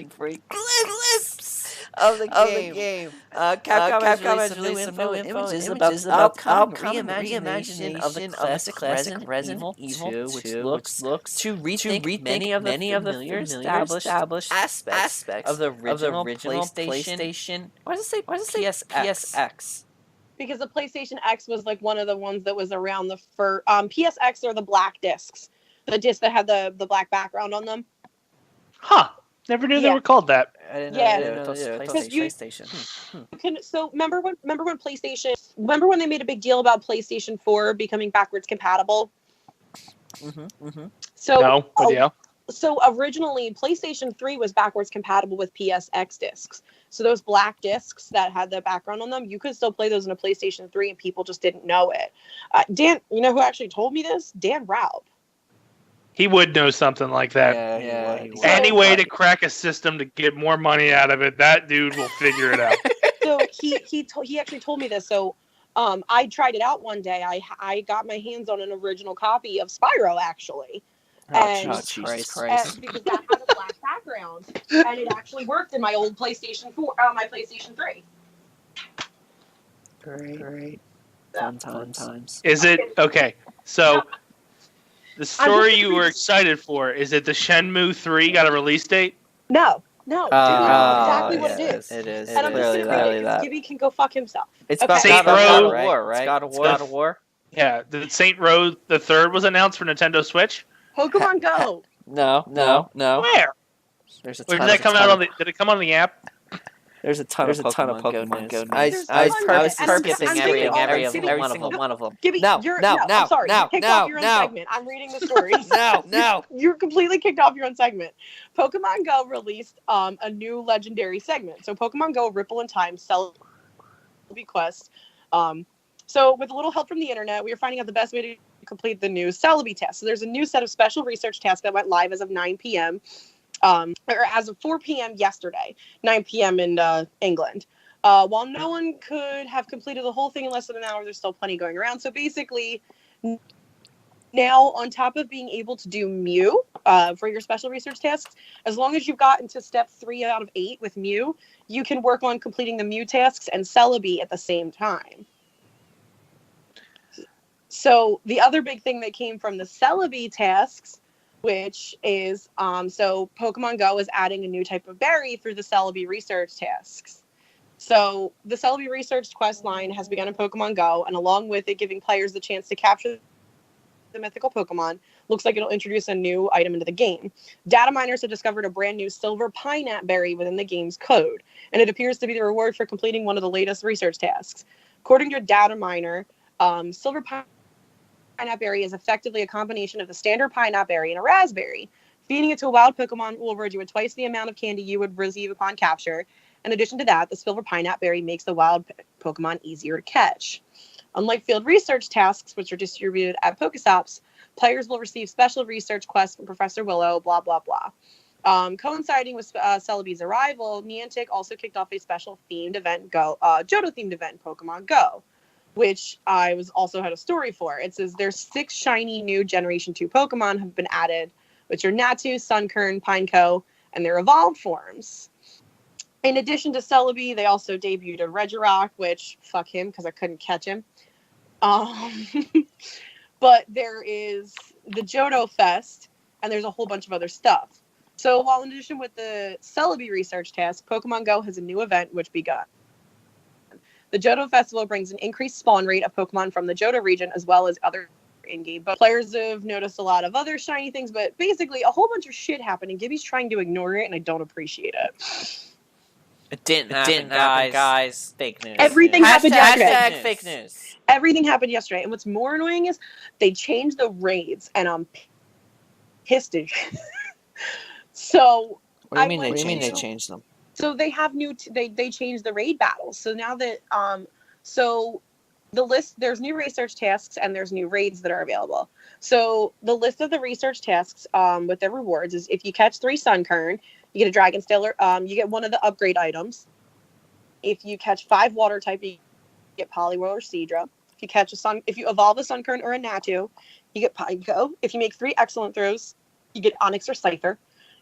Speaker 1: glimpse of the game. Capcom has released some new images about upcoming reimagination of the classic Resident Evil 2, which looks to rethink many of the familiar established aspects of the original PlayStation. Why does it say PSX?
Speaker 3: Because the PlayStation X was like one of the ones that was around the first. PSX are the black discs, the discs that had the black background on them.
Speaker 2: Huh? Never knew they were called that.
Speaker 1: I didn't know PlayStation.
Speaker 3: So remember when PlayStation? Remember when they made a big deal about PlayStation 4 becoming backwards compatible? So
Speaker 2: no, but yeah.
Speaker 3: So originally, PlayStation 3 was backwards compatible with PSX discs. So those black discs that had the background on them, you could still play those in a PlayStation 3, and people just didn't know it. Dan, you know who actually told me this? Dan Raub.
Speaker 2: He would know something like that.
Speaker 1: Yeah. He would.
Speaker 2: Any way to crack a system to get more money out of it, that dude will figure it out.
Speaker 3: So he actually told me this. So I tried it out one day. I got my hands on an original copy of Spyro, actually.
Speaker 1: Jesus Christ.
Speaker 3: Because that had a black background, and it actually worked in my old PlayStation 4, my PlayStation 3.
Speaker 1: Great. Fun times.
Speaker 2: Is it okay? So the story you were excited for, is it the Shenmue 3 got a release date?
Speaker 3: No, dude, exactly what it is.
Speaker 1: It is.
Speaker 3: And I'm just gonna read it because Gibby can go fuck himself.
Speaker 1: It's
Speaker 3: Okay.
Speaker 2: Saint
Speaker 1: God
Speaker 2: Row,
Speaker 1: of War, right? God of War.
Speaker 2: Yeah, the Saint Row the Third was announced for Nintendo Switch.
Speaker 3: Pokemon Go.
Speaker 1: No.
Speaker 2: Where?
Speaker 1: There's a
Speaker 2: Or
Speaker 1: ton.
Speaker 2: did that come out on the? Did it come on the app?
Speaker 1: There's a ton of Pokemon Go news. I
Speaker 3: There's
Speaker 1: was
Speaker 3: tons of it.
Speaker 1: purposing
Speaker 3: I'm
Speaker 1: every
Speaker 3: thinking,
Speaker 1: single one of them.
Speaker 3: Gibby,
Speaker 1: No,
Speaker 3: I'm sorry. You kicked off your own segment. I'm reading the stories.
Speaker 1: No.
Speaker 3: You're completely kicked off your own segment. Pokemon Go released a new legendary segment. So Pokemon Go Ripple in Time Celebi Quest. So with a little help from the internet, we are finding out the best way to complete the new Celebi test. So there's a new set of special research tasks that went live as of 9 p.m. Or as of 4 p.m. yesterday, 9 p.m. in England. While no one could have completed the whole thing in less than an hour, there's still plenty going around. So basically, now on top of being able to do Mew for your special research tasks, as long as you've gotten to step 3 out of 8 with Mew, you can work on completing the Mew tasks and Celebi at the same time. So the other big thing that came from the Celebi tasks, which is, so Pokemon Go is adding a new type of berry through the Celebi research tasks. So the Celebi research quest line has begun in Pokemon Go, and along with it giving players the chance to capture the mythical Pokemon, looks like it'll introduce a new item into the game. Data miners have discovered a brand new silver pineapple berry within the game's code, and it appears to be the reward for completing one of the latest research tasks. According to a data miner, silver pineapple berry is effectively a combination of the standard pineapple berry and a raspberry. Feeding it to a wild Pokemon will reward you with twice the amount of candy you would receive upon capture. In addition to that, the silver pineapple berry makes the wild Pokemon easier to catch. Unlike field research tasks, which are distributed at Pokestops, players will receive special research quests from Professor Willow, blah, blah, blah. Coinciding with Celebi's arrival, Niantic also kicked off a special themed event, Johto-themed event, Pokemon Go, which I also had a story for. It says there's 6 shiny new Generation 2 Pokemon have been added, which are Natu, Sunkern, Pineco, and their evolved forms. In addition to Celebi, they also debuted a Regirock, which, fuck him, because I couldn't catch him. But there is the Johto Fest, and there's a whole bunch of other stuff. So while in addition with the Celebi research task, Pokemon Go has a new event which begun. The Johto Festival brings an increased spawn rate of Pokemon from the Johto region as well as other in-game. But players have noticed a lot of other shiny things, but basically a whole bunch of shit happened, and Gibby's trying to ignore it, and I don't appreciate it.
Speaker 1: It didn't happen, guys. Fake news.
Speaker 3: Everything happened yesterday.
Speaker 1: Hashtag fake news.
Speaker 3: Everything happened yesterday. And what's more annoying is they changed the raids, and I'm pissed as shit. So
Speaker 1: What do you mean they changed them?
Speaker 3: So they have they changed the raid battles. So now that so the list, there's new research tasks and there's new raids that are available. So the list of the research tasks with their rewards is if you catch 3 Sunkern, you get a Dragon Stiller, you get one of the upgrade items. If you catch 5 water type, you get Poliwhirl or Seadra. If you evolve a Sunkern or a Natu, you get Pineco. If you make 3 excellent throws, you get Onix or Scyther.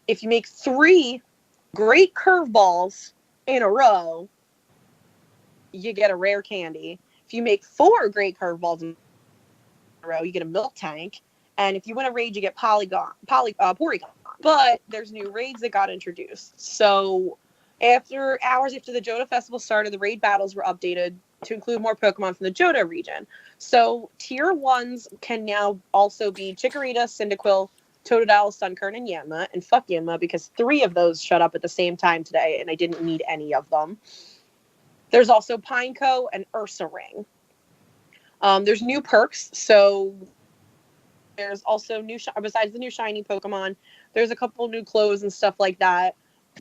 Speaker 3: If you make 3 great curveballs in a row, you get a rare candy. If you make 4 great curveballs in a row, you get a milk tank. And if you win a raid, you get Porygon. But there's new raids that got introduced. So hours after the Johto Festival started, the raid battles were updated to include more Pokemon from the Johto region. So tier 1s can now also be Chikorita, Cyndaquil, Totodile, Sunkern, and Yanma. And fuck Yanma, because 3 of those shut up at the same time today, and I didn't need any of them. There's also Pineco and Ursaring. There's new perks, so there's also besides the new shiny Pokemon, there's a couple new clothes and stuff like that.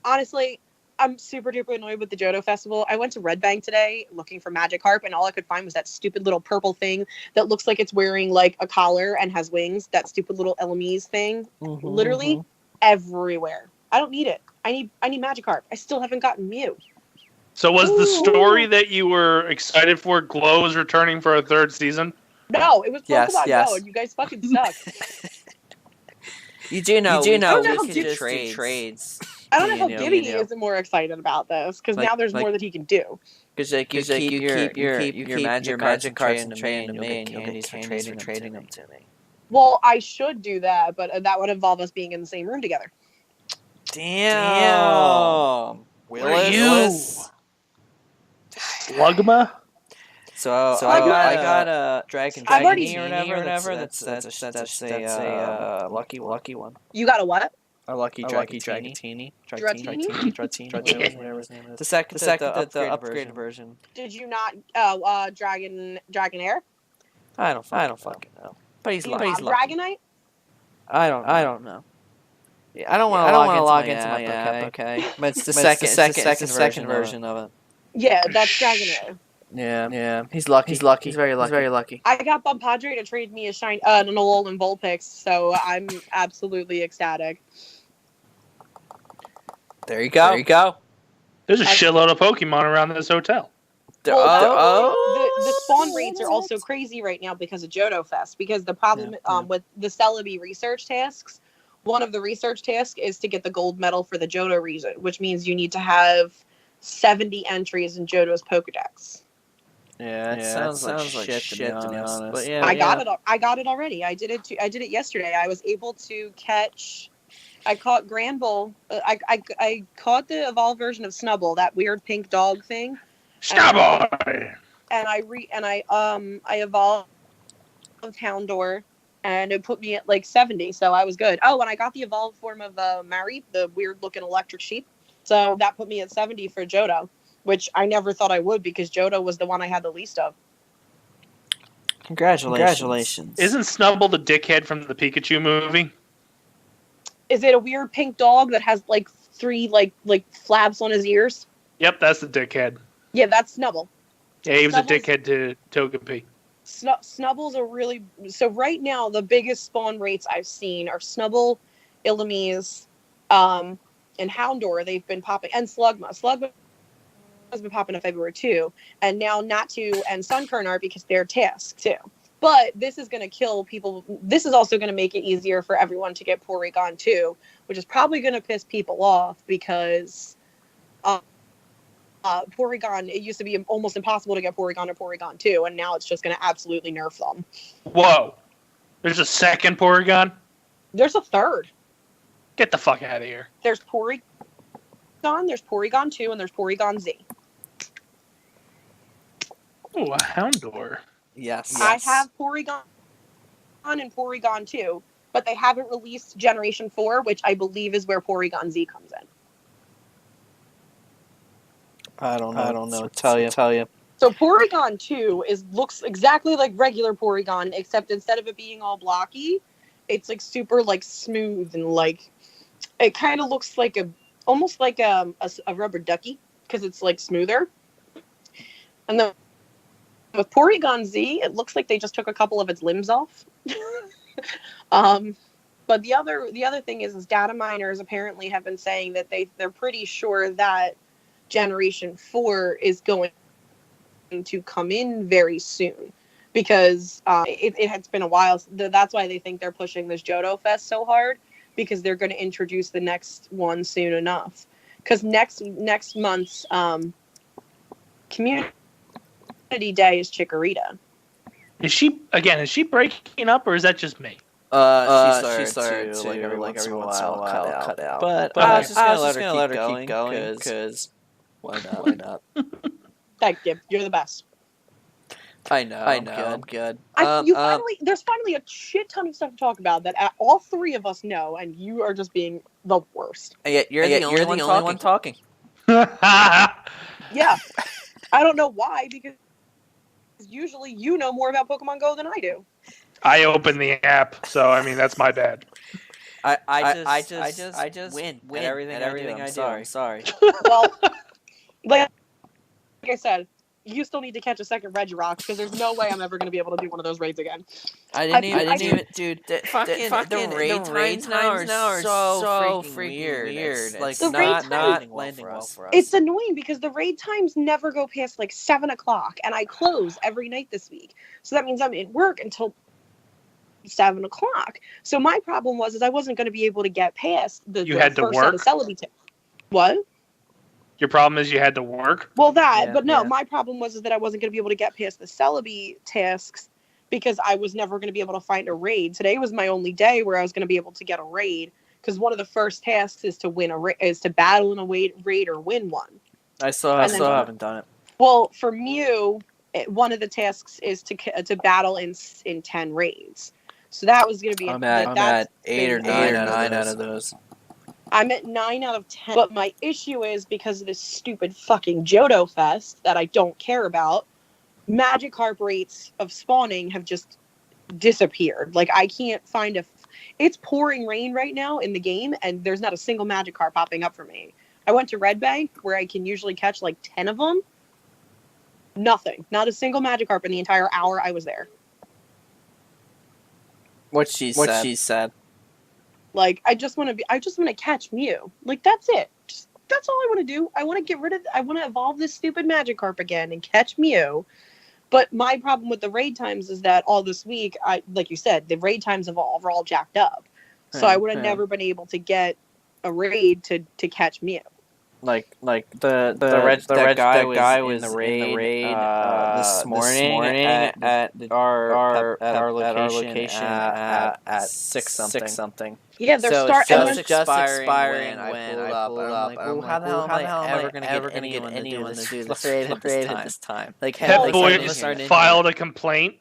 Speaker 3: Honestly, I'm super duper annoyed with the Johto Festival. I went to Red Bank today looking for Magikarp, and all I could find was that stupid little purple thing that looks like it's wearing like a collar and has wings. That stupid little Elamese thing, literally everywhere. I don't need it. I need Magikarp. I still haven't gotten Mew.
Speaker 2: So was the story that you were excited for, Glow is returning for a third season?
Speaker 3: No, it was Pokemon
Speaker 1: Yes.
Speaker 3: Go, and you guys fucking suck.
Speaker 1: You do know
Speaker 3: I don't know
Speaker 1: we
Speaker 3: how
Speaker 1: can
Speaker 3: Gibby
Speaker 1: just do trades.
Speaker 3: I don't know how Gibby isn't more excited about this, because now there's more that he can do.
Speaker 1: Because you keep your magic cards and trade to me, and you'll get candies for trading them to me.
Speaker 3: Well, I should do that, but that would involve us being in the same room together.
Speaker 1: Damn.
Speaker 2: Willis. Slugma?
Speaker 1: So I got a Dragon
Speaker 3: I've already-
Speaker 1: or whatever. That's a lucky one.
Speaker 3: You got a what?
Speaker 1: A lucky Dragatini.
Speaker 3: Dratini?
Speaker 1: Whatever his name is. The upgraded version.
Speaker 3: Did you not Dragon Air?
Speaker 1: I don't fucking know. But he's
Speaker 3: Do you
Speaker 1: lucky.
Speaker 3: have Dragonite?
Speaker 1: I don't know. Yeah, I don't want to log into my app, okay? But it's the second version of it.
Speaker 3: Yeah, that's Dragon Air.
Speaker 1: Yeah. He's lucky. He's very lucky.
Speaker 3: I got Bumpadre to trade me an Alolan Vulpix, so I'm absolutely ecstatic.
Speaker 1: There you go.
Speaker 2: There's a shitload of Pokemon around this hotel.
Speaker 3: The spawn rates are also crazy right now because of Johto Fest. Because the problem with the Celebi research tasks, one of the research tasks is to get the gold medal for the Johto region, which means you need to have 70 entries in Johto's Pokedex.
Speaker 1: Yeah, it sounds like shit to be honest. But yeah,
Speaker 3: I got it already. I did it yesterday. I was able to catch. I caught Granbull. I caught the evolved version of Snubbull, that weird pink dog thing.
Speaker 2: Snubbull.
Speaker 3: And I evolved Houndour, and it put me at like 70, so I was good. Oh, and I got the evolved form of Mary, the weird looking electric sheep. So that put me at 70 for Johto, which I never thought I would because Johto was the one I had the least of.
Speaker 1: Congratulations.
Speaker 2: Isn't Snubbull the dickhead from the Pikachu movie?
Speaker 3: Is it a weird pink dog that has like 3 like flaps on his ears?
Speaker 2: Yep, that's the dickhead.
Speaker 3: Yeah, that's Snubbull.
Speaker 2: Yeah, he was a dickhead to Togepi.
Speaker 3: Snubbull's a really... So right now, the biggest spawn rates I've seen are Snubbull, Illumise, and Houndour. They've been popping... And Slugma. Slugma has been popping in February too. And now Natu and Sunkern are because they're tasks too. But this is going to kill people. This is also going to make it easier for everyone to get Porygon too, which is probably going to piss people off because... Porygon, it used to be almost impossible to get Porygon or Porygon 2, and now it's just going to absolutely nerf them.
Speaker 2: Whoa. There's a second Porygon?
Speaker 3: There's a third.
Speaker 2: Get the fuck out of here.
Speaker 3: There's Porygon, there's Porygon 2, and there's Porygon Z.
Speaker 2: Oh, a Houndour.
Speaker 1: Yes.
Speaker 3: I have Porygon and Porygon 2, but they haven't released Generation 4, which I believe is where Porygon Z comes in.
Speaker 1: I don't know. Tell you.
Speaker 3: So Porygon 2 looks exactly like regular Porygon, except instead of it being all blocky, it's like super like smooth and like it kind of looks like almost like a rubber ducky because it's like smoother. And then with Porygon Z, it looks like they just took a couple of its limbs off. But the other thing is data miners apparently have been saying that they're pretty sure that Generation 4 is going to come in very soon because it has been a while. That's why they think they're pushing this Johto Fest so hard, because they're going to introduce the next one soon enough. Because next month's Community Day is Chikorita.
Speaker 2: Is she breaking up, or is that just me?
Speaker 1: She started to like every once in a while cut out. But I was just gonna let her keep going because why not?
Speaker 3: Thank you. You're the best.
Speaker 1: I know. I'm good.
Speaker 3: There's finally a shit ton of stuff to talk about that all three of us know, and you are just being the worst.
Speaker 1: And yet you're the only one talking.
Speaker 3: Yeah. I don't know why, because usually you know more about Pokemon Go than I do.
Speaker 2: I opened the app, so I mean that's my bad.
Speaker 1: I just win at everything I do. I'm sorry.
Speaker 3: Well, like I said, you still need to catch a second Regirock because there's no way I'm ever going to be able to do one of those raids again.
Speaker 1: I didn't even, dude. The raid times now are so freaking weird. It's like not landing well for us.
Speaker 3: It's annoying because the raid times never go past like 7 o'clock, and I close every night this week. So that means I'm at work until 7 o'clock. So my problem was I wasn't going to be able to get past the first set of celeb. What?
Speaker 2: Your problem is you had to work?
Speaker 3: Well, my problem was that I wasn't going to be able to get past the celeb tasks because I was never going to be able to find a raid. Today was my only day where I was going to be able to get a raid because one of the first tasks is to battle in a raid or win one.
Speaker 1: I still haven't done it.
Speaker 3: Well, for Mew, one of the tasks is to battle in 10 raids. So that was going to be.
Speaker 1: I'm at 8 or 9 out of those.
Speaker 3: I'm at 9 out of 10, but my issue is because of this stupid fucking Johto Fest that I don't care about, Magikarp rates of spawning have just disappeared. Like, I can't find it's pouring rain right now in the game, and there's not a single Magikarp popping up for me. I went to Red Bank, where I can usually catch like 10 of them. Nothing. Not a single Magikarp in the entire hour I was there.
Speaker 1: What she said.
Speaker 3: Like, I just want to catch Mew. Like, that's it. That's all I want to do. I want to evolve this stupid Magikarp again and catch Mew. But my problem with the raid times is that all this week, like you said, the raid times are all jacked up. So I would have never been able to get a raid to catch Mew.
Speaker 1: Like the guy was in the raid this morning at our location at 6 something.
Speaker 3: Yeah, they're
Speaker 1: just expiring when I pulled up. I'm like, how the hell am I ever going to get anyone to do this raid at this time? Like,
Speaker 2: Pet Boys filed a complaint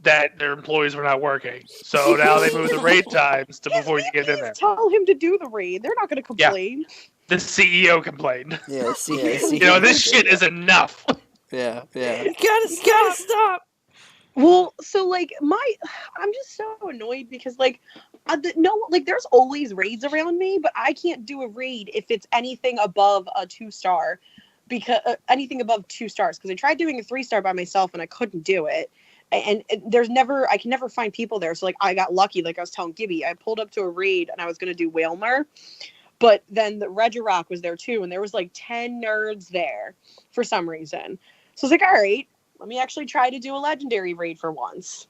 Speaker 2: that their employees were not working. So now they moved the raid times to before you get in there.
Speaker 3: Tell him to do the raid. They're not going to complain.
Speaker 2: Yeah. The CEO complained.
Speaker 1: Yeah, CEO.
Speaker 2: You know, this shit is enough.
Speaker 1: Yeah. You gotta stop.
Speaker 3: Well, so like I'm just so annoyed because there's always raids around me, but I can't do a raid if it's anything above a 2-star, because anything above 2 stars. Because I tried doing a 3-star by myself and I couldn't do it, and I can never find people there. So like I got lucky, like I was telling Gibby, I pulled up to a raid and I was gonna do Whalmer. But then the Regirock was there too, and there was like 10 nerds there for some reason. So I was like, all right, let me actually try to do a legendary raid for once.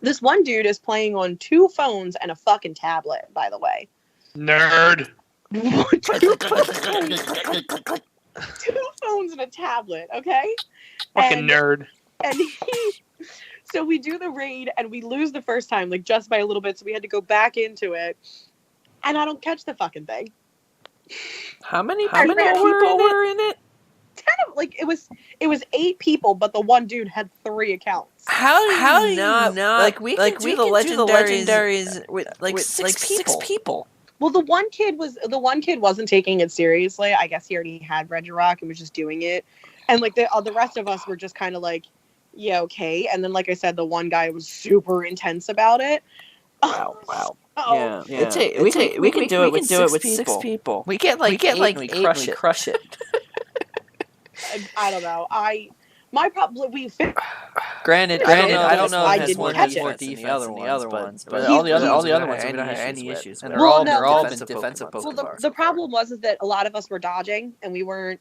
Speaker 3: This one dude is playing on 2 phones and a fucking tablet, by the way.
Speaker 2: Nerd.
Speaker 3: 2 phones and a tablet, okay?
Speaker 2: Fucking nerd.
Speaker 3: And so we do the raid and we lose the first time, like just by a little bit, so we had to go back into it. And I don't catch the fucking thing.
Speaker 1: How many people were in it?
Speaker 3: 10 of, like, it was 8 people, but the one dude had 3 accounts.
Speaker 1: How do you not? Like, we can do the legendaries with like 6 people.
Speaker 3: Well, the one kid wasn't taking it seriously. I guess he already had Regirock and was just doing it. And like the rest of us were just kind of like, yeah, okay. And then, like I said, the one guy was super intense about it.
Speaker 1: Wow.
Speaker 3: Oh.
Speaker 1: Yeah. We can do it with 6 people. We get like 8 and we crush it.
Speaker 3: I don't know. My problem.
Speaker 1: Granted, I don't know if it's more
Speaker 3: defense
Speaker 1: than the other ones, but all the other ones we don't have any issues. And they're all defensive Pokemon.
Speaker 3: Well, the problem was that a lot of us were dodging, and we weren't.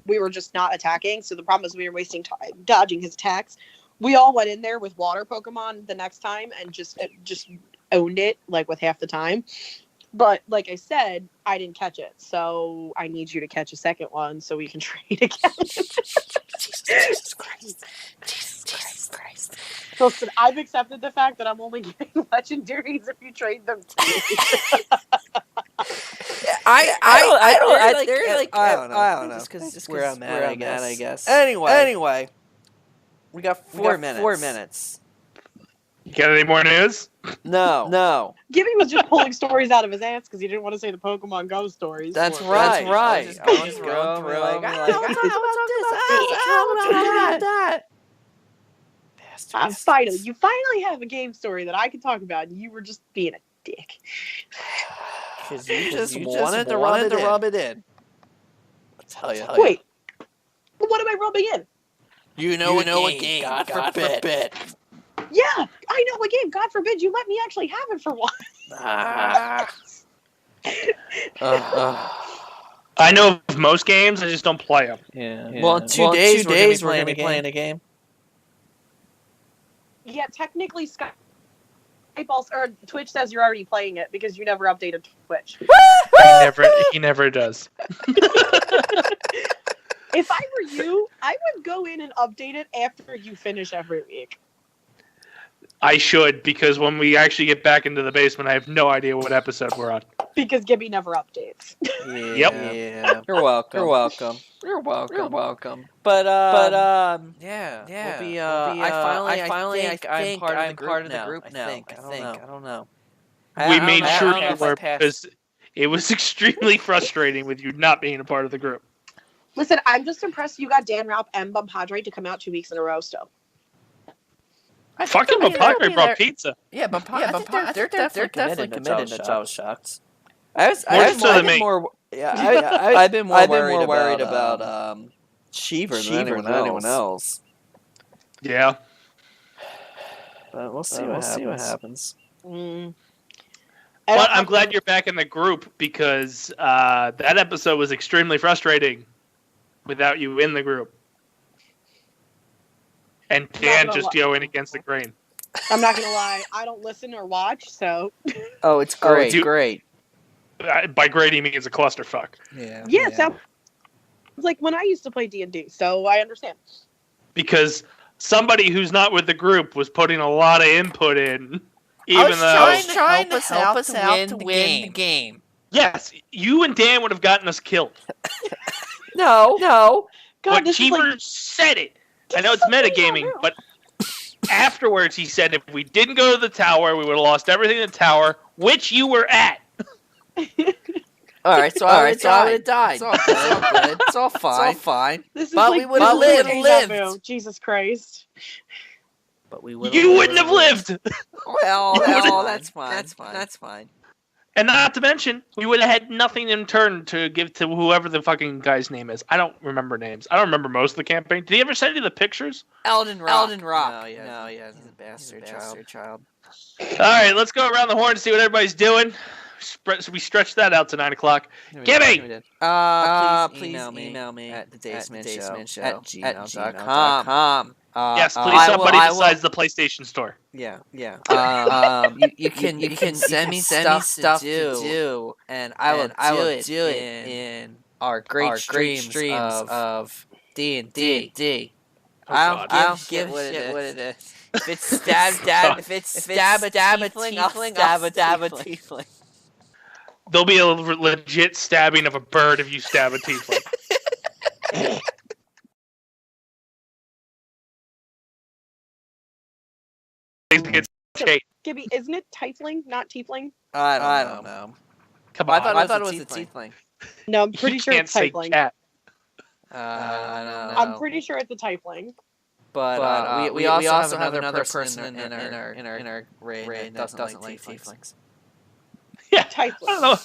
Speaker 3: We were just not attacking. So the problem is we were wasting time dodging his attacks. We all went in there with water Pokemon the next time and just owned it like with half the time. But like I said, I didn't catch it, so I need you to catch a second one so we can trade again. Jesus Christ. Listen, I've accepted the fact that I'm only getting legendaries if you trade them to me.
Speaker 1: I don't know. Just where I'm at, I guess. Anyway, we got 4 minutes.
Speaker 2: You got any more news?
Speaker 1: No.
Speaker 3: Gibby was just pulling stories out of his ass because he didn't want to say the Pokemon Go stories.
Speaker 1: That's right. I was just going through like,
Speaker 3: you finally have a game story that I can talk about, and you were just being a dick.
Speaker 1: Because you just wanted to rub it in. I'll tell you.
Speaker 3: Wait, what am I rubbing in?
Speaker 1: You know a game. God forbid.
Speaker 3: Yeah, I know a game. God forbid you let me actually have it for once.
Speaker 2: I know of most games, I just don't play them.
Speaker 1: Yeah. Well, in 2 days we're going to be playing a game.
Speaker 3: Yeah, technically Skype also, or Twitch says you're already playing it because you never updated Twitch.
Speaker 2: He never does.
Speaker 3: If I were you, I would go in and update it after you finish every week.
Speaker 2: I should, because when we actually get back into the basement, I have no idea what episode we're on.
Speaker 3: Because Gibby never updates.
Speaker 1: Yeah. You're welcome. But yeah. We'll be, I think I'm part of the group now. I don't know.
Speaker 2: We made sure you were, because it was extremely frustrating with you not being a part of the group.
Speaker 3: Listen, I'm just impressed you got Dan Ralph and Bumpadre to come out 2 weeks in a row still.
Speaker 2: Fucking Bumpadre brought pizza.
Speaker 1: Yeah, Bumpadre, they're definitely committed to Joe Shucks. I've been more worried about Cheever than anyone else.
Speaker 2: Yeah.
Speaker 1: But we'll see what happens.
Speaker 3: Mm.
Speaker 2: But I'm glad you're back in the group, because that episode was extremely frustrating without you in the group. And Dan just going against the grain.
Speaker 3: I'm not going to lie. I don't listen or watch, so...
Speaker 1: Oh, it's great. Great.
Speaker 2: By great, he means a clusterfuck.
Speaker 3: Yeah, it sounds like when I used to play D&D, so I understand.
Speaker 2: Because somebody who's not with the group was putting a lot of input in,
Speaker 1: trying to help us out to win the game.
Speaker 2: Yes, you and Dan would have gotten us killed.
Speaker 1: No.
Speaker 3: God,
Speaker 2: but Cheever said it. I know it's metagaming, but afterwards he said if we didn't go to the tower, we would have lost everything in the tower, which you were at.
Speaker 1: All right, so I would have died. It's all good. It's all fine. But we would have lived.
Speaker 3: Jesus Christ.
Speaker 1: But we would.
Speaker 2: You wouldn't have lived.
Speaker 1: Well, that's fine.
Speaker 2: And not to mention, we would have had nothing in turn to give to whoever the fucking guy's name is. I don't remember names. I don't remember most of the campaign. Did he ever send you the pictures?
Speaker 1: Eldon Rock. No, yeah, he's a bastard child.
Speaker 2: All right, let's go around the horn and see what everybody's doing. We stretched that out to 9 o'clock. Gibby!
Speaker 1: Please email me at the Dace Man Show at gmail.com.
Speaker 2: Yes, please, somebody besides the PlayStation Store.
Speaker 1: Yeah. You can send me stuff to do, and I will do it in our great streams of D&D. I don't give a shit what it is. If it's stab a tiefling, I'll stab a tiefling.
Speaker 2: There'll be a legit stabbing of a bird if you stab a tiefling.
Speaker 3: Gibby, isn't it tiefling, not tiefling?
Speaker 1: I don't know.
Speaker 2: Come on,
Speaker 1: I thought it was a tiefling.
Speaker 3: No, I'm pretty sure it's tiefling.
Speaker 2: Cat.
Speaker 3: I'm pretty sure it's a tiefling.
Speaker 1: But we also have another person in our raid that doesn't like tieflings.
Speaker 2: Yeah, I don't know.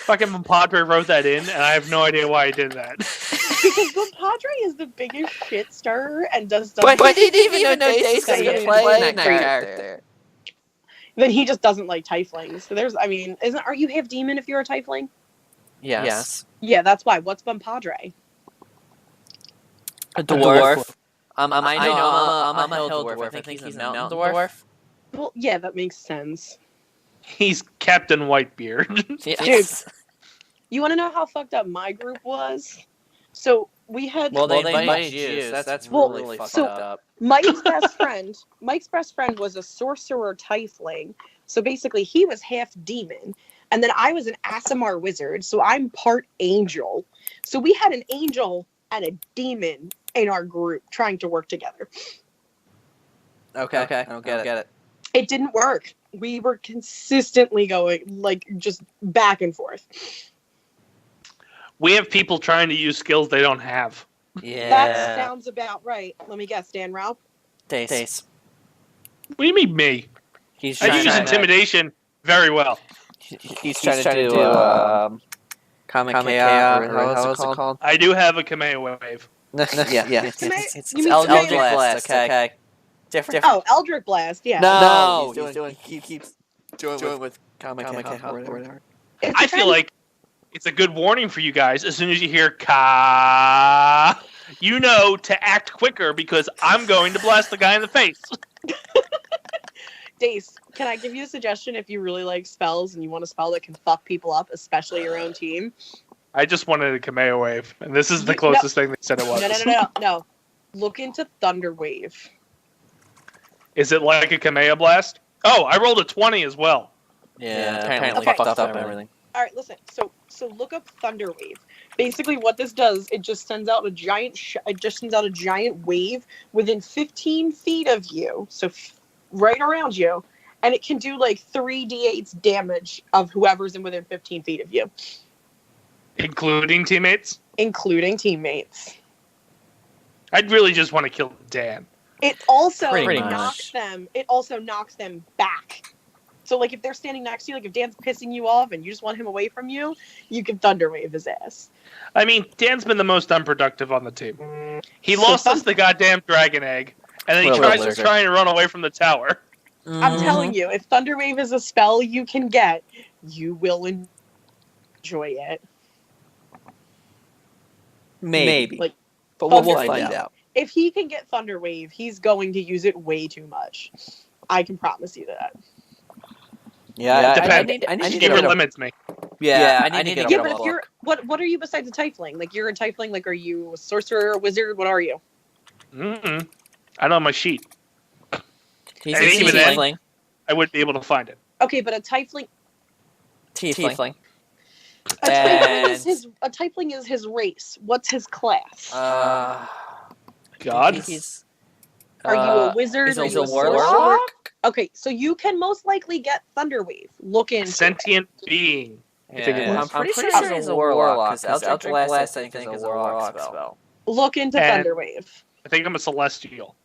Speaker 2: Fucking Bumpadre wrote that in, and I have no idea why he did that.
Speaker 3: Because Bumpadre is the biggest shit stirrer and does stuff.
Speaker 1: But he didn't even know Dace was going to play that character.
Speaker 3: Then he just doesn't like tieflings. So aren't you half demon if you're a tiefling?
Speaker 1: Yes.
Speaker 3: Yeah, that's why. What's Bumpadre?
Speaker 1: A dwarf. I know I'm a hill dwarf. I think he's a mountain dwarf.
Speaker 3: Well, yeah, that makes sense.
Speaker 2: He's Captain Whitebeard.
Speaker 1: Yes.
Speaker 3: Dude, you want to know how fucked up my group was? So we had...
Speaker 1: Well, they invited you. That's really fucked up.
Speaker 3: Mike's best friend was a sorcerer tiefling. So basically, he was half demon. And then I was an Aasimar wizard, so I'm part angel. So we had an angel and a demon in our group trying to work together.
Speaker 1: Okay. I don't get it.
Speaker 3: It didn't work. We were consistently going, just back and forth.
Speaker 2: We have people trying to use skills they don't have.
Speaker 1: Yeah.
Speaker 3: That sounds about right. Let me guess, Dan Ralph?
Speaker 1: Dace.
Speaker 2: What do you mean, me?
Speaker 1: He's
Speaker 2: I use intimidation very well.
Speaker 1: He's trying to do Kamehameha, or how is it called?
Speaker 2: I do have a Kamea wave.
Speaker 1: Yeah. It's
Speaker 3: You mean
Speaker 1: Eldritch
Speaker 3: Kamea?
Speaker 1: Blast, okay? Different.
Speaker 3: Oh, Eldritch Blast, yeah.
Speaker 1: No, he keeps doing with Kamehameha or whatever.
Speaker 2: I feel like it's a good warning for you guys. As soon as you hear Ka, you know to act quicker because I'm going to blast the guy in the face.
Speaker 3: Dace, can I give you a suggestion if you really like spells and you want a spell that can fuck people up, especially your own team?
Speaker 2: I just wanted a Kamea wave, and this is the closest thing they said it was.
Speaker 3: No. Look into Thunder Wave.
Speaker 2: Is it like a Kamea blast? Oh, I rolled a 20 as well.
Speaker 1: Yeah, apparently fucked up everything.
Speaker 3: All right, listen. So look up Thunder Wave. Basically, what this does, it just sends out a giant. It just sends out a giant wave within 15 feet of you. So right around you, and it can do like 3d8 damage of whoever's within 15 feet of you,
Speaker 2: including teammates.
Speaker 3: Including teammates.
Speaker 2: I'd really just want to kill Dan.
Speaker 3: It also
Speaker 1: Pretty
Speaker 3: knocks
Speaker 1: much.
Speaker 3: them. It also knocks them back. So, like, if they're standing next to you, like, if Dan's pissing you off and you just want him away from you, you can Thunder Wave his ass.
Speaker 2: I mean, Dan's been the most unproductive on the team. He lost us the goddamn dragon egg, and then he tries to run away from the tower.
Speaker 3: I'm telling you, if Thunder Wave is a spell you can get, you will enjoy it.
Speaker 1: Maybe.
Speaker 3: Like,
Speaker 1: but we'll find out.
Speaker 3: If he can get Thunder Wave, he's going to use it way too much. I can promise you that.
Speaker 1: Yeah,
Speaker 2: I
Speaker 1: need to
Speaker 2: Gamer limits me.
Speaker 1: Yeah, I need to get
Speaker 3: but if you're what are you besides a tiefling? Like, you're a tiefling. Like, are you a sorcerer, a wizard? What are you?
Speaker 2: I know my sheet.
Speaker 1: He's a tiefling.
Speaker 2: I wouldn't be able to find it.
Speaker 3: Okay, but a tiefling.
Speaker 1: Tiefling.
Speaker 3: A tiefling is his race. What's his class?
Speaker 2: God.
Speaker 3: Are you a wizard?
Speaker 1: He's a warlock?
Speaker 3: Okay, so you can most likely get Thunder Wave. Look into
Speaker 2: Sentient being.
Speaker 1: I'm pretty sure he's a warlock, because Eldritch Blast, I think, is a warlock spell.
Speaker 3: Look into Thunder Wave.
Speaker 2: I think I'm a celestial.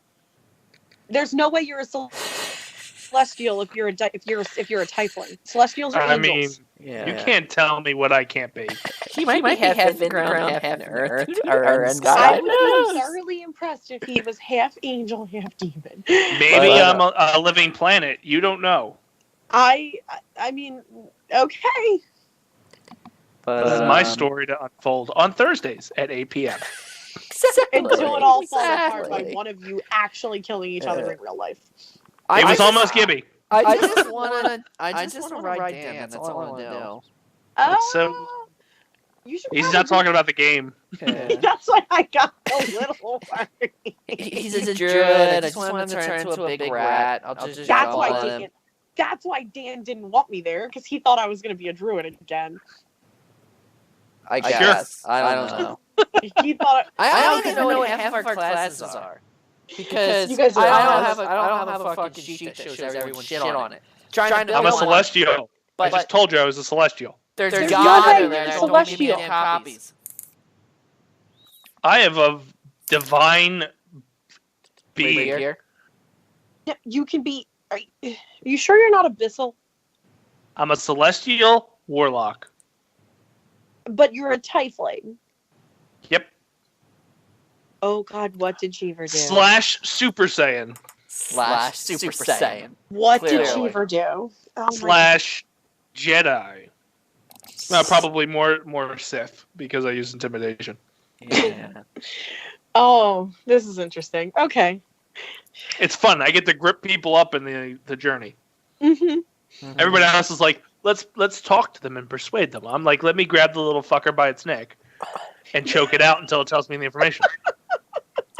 Speaker 3: There's no way you're a celestial if you're a tiefling. Celestials are angels.
Speaker 2: You can't tell me what I can't be.
Speaker 1: He might be half in ground, half in earth, or in sky.
Speaker 3: I would be thoroughly impressed if he was half angel, half demon.
Speaker 2: Maybe I'm a living planet. You don't know.
Speaker 3: I mean, okay.
Speaker 2: But this is my story to unfold on Thursdays at 8 p.m.
Speaker 3: Until it all falls apart by one of you actually killing each other in real life.
Speaker 2: It was almost Gibby.
Speaker 1: I just want to ride Dan. That's all I want to do.
Speaker 3: Oh,
Speaker 2: So
Speaker 3: you should
Speaker 2: he's not talking about the game.
Speaker 3: That's why I got a little worried.
Speaker 1: He's a druid. I just want him to turn into a big rat. I'll just
Speaker 3: That's why Dan didn't want me there, because he thought I was going to be a druid again.
Speaker 1: I guess. I don't know.
Speaker 3: He thought
Speaker 1: I don't even know what half of our classes are. Because
Speaker 3: you guys
Speaker 1: I don't have a fucking sheet that shows everyone shit on it.
Speaker 2: I'm a celestial. I just told you I was a celestial.
Speaker 1: There's God
Speaker 3: God
Speaker 1: there.
Speaker 3: celestial.
Speaker 1: Copies.
Speaker 2: I have a divine being.
Speaker 1: Here.
Speaker 3: Yeah, you can be. Are you sure you're not abyssal?
Speaker 2: I'm a celestial warlock.
Speaker 3: But you're a tiefling.
Speaker 2: Yep.
Speaker 3: Oh God, what did Cheever do?
Speaker 2: / Super Saiyan.
Speaker 1: / Super Saiyan.
Speaker 3: What
Speaker 1: Clearly.
Speaker 3: did Cheever do? Oh
Speaker 2: / Jedi. Probably more Sith, because I use intimidation.
Speaker 1: Yeah.
Speaker 3: Oh, this is interesting. Okay.
Speaker 2: It's fun. I get to grip people up in the journey.
Speaker 3: Mm-hmm.
Speaker 2: Everybody else is like, let's talk to them and persuade them. I'm like, let me grab the little fucker by its neck and choke it out until it tells me the information.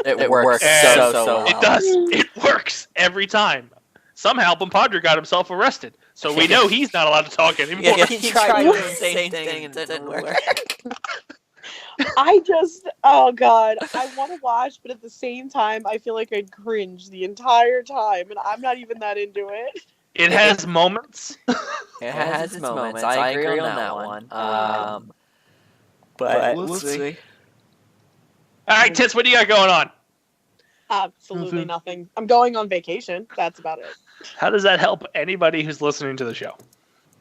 Speaker 1: It works so well.
Speaker 2: It does. It works every time. Somehow, Bompadre got himself arrested, so we know he's not allowed to talk anymore.
Speaker 1: Yeah, he tried doing the same thing and it didn't work.
Speaker 3: Oh God, I want to watch, but at the same time, I feel like I'd cringe the entire time, and I'm not even that into it.
Speaker 2: It has moments.
Speaker 1: It has its moments. I agree on that one. But we'll see.
Speaker 2: All right, Tits, what do you got going on?
Speaker 3: Absolutely nothing. I'm going on vacation. That's about it.
Speaker 2: How does that help anybody who's listening to the show?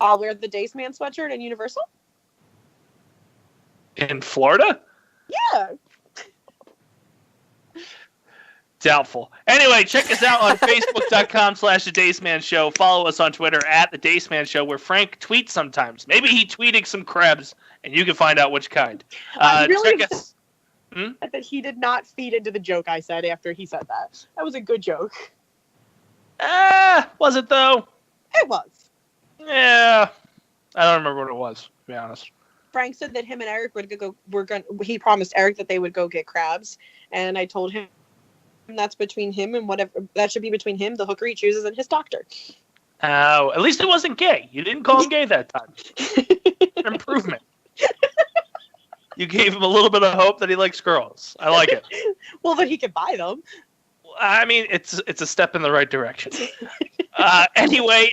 Speaker 3: I'll wear the Dace Man sweatshirt in Universal.
Speaker 2: In Florida?
Speaker 3: Yeah.
Speaker 2: Doubtful. Anyway, check us out on Facebook.com/The Dace Man Show. Follow us on Twitter @The Dace Man Show, where Frank tweets sometimes. Maybe he tweeted some crabs, and you can find out which kind. Check us.
Speaker 3: That he did not feed into the joke I said after he said that. That was a good joke.
Speaker 2: Was it though?
Speaker 3: It was.
Speaker 2: Yeah. I don't remember what it was, to be honest.
Speaker 3: Frank said that him and Eric he promised Eric that they would go get crabs, and I told him that's between him and whatever, that should be between him, the hooker he chooses, and his doctor.
Speaker 2: Oh, at least it wasn't gay. You didn't call him gay that time. An improvement. You gave him a little bit of hope that he likes girls. I like it.
Speaker 3: Well, that he could buy them.
Speaker 2: I mean, it's a step in the right direction. Anyway,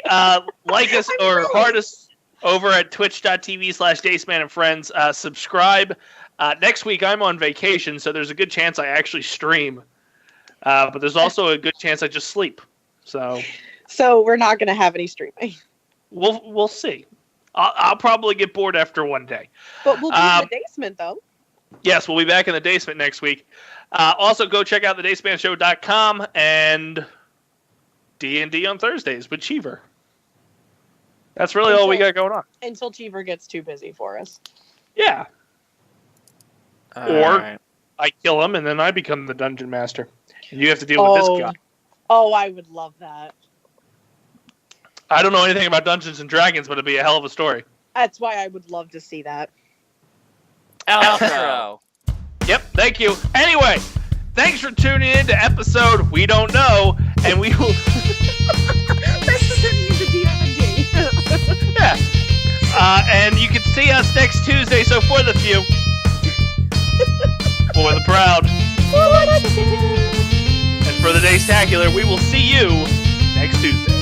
Speaker 2: like us or heart us over at twitch.tv/DaceMan and Friends. Subscribe. Next week, I'm on vacation, so there's a good chance I actually stream. But there's also a good chance I just sleep. So
Speaker 3: we're not going to have any streaming.
Speaker 2: We'll see. I'll probably get bored after one day.
Speaker 3: But we'll be in the basement, though.
Speaker 2: Yes, we'll be back in the basement next week. Also, go check out thedacemanshow.com and D&D on Thursdays with Cheever. That's really all we got going on.
Speaker 3: Until Cheever gets too busy for us.
Speaker 2: Yeah. Or I kill him and then I become the dungeon master. And you have to deal with this guy.
Speaker 3: Oh, I would love that.
Speaker 2: I don't know anything about Dungeons and Dragons, but it'd be a hell of a story.
Speaker 3: That's why I would love to see that.
Speaker 1: Outro.
Speaker 2: Yep, thank you. Anyway, thanks for tuning in to episode We Don't Know, and we will...
Speaker 3: This is the D&D.
Speaker 2: Yeah. And you can see us next Tuesday, so for the few, for the proud, and for the Daystacular, we will see you next Tuesday.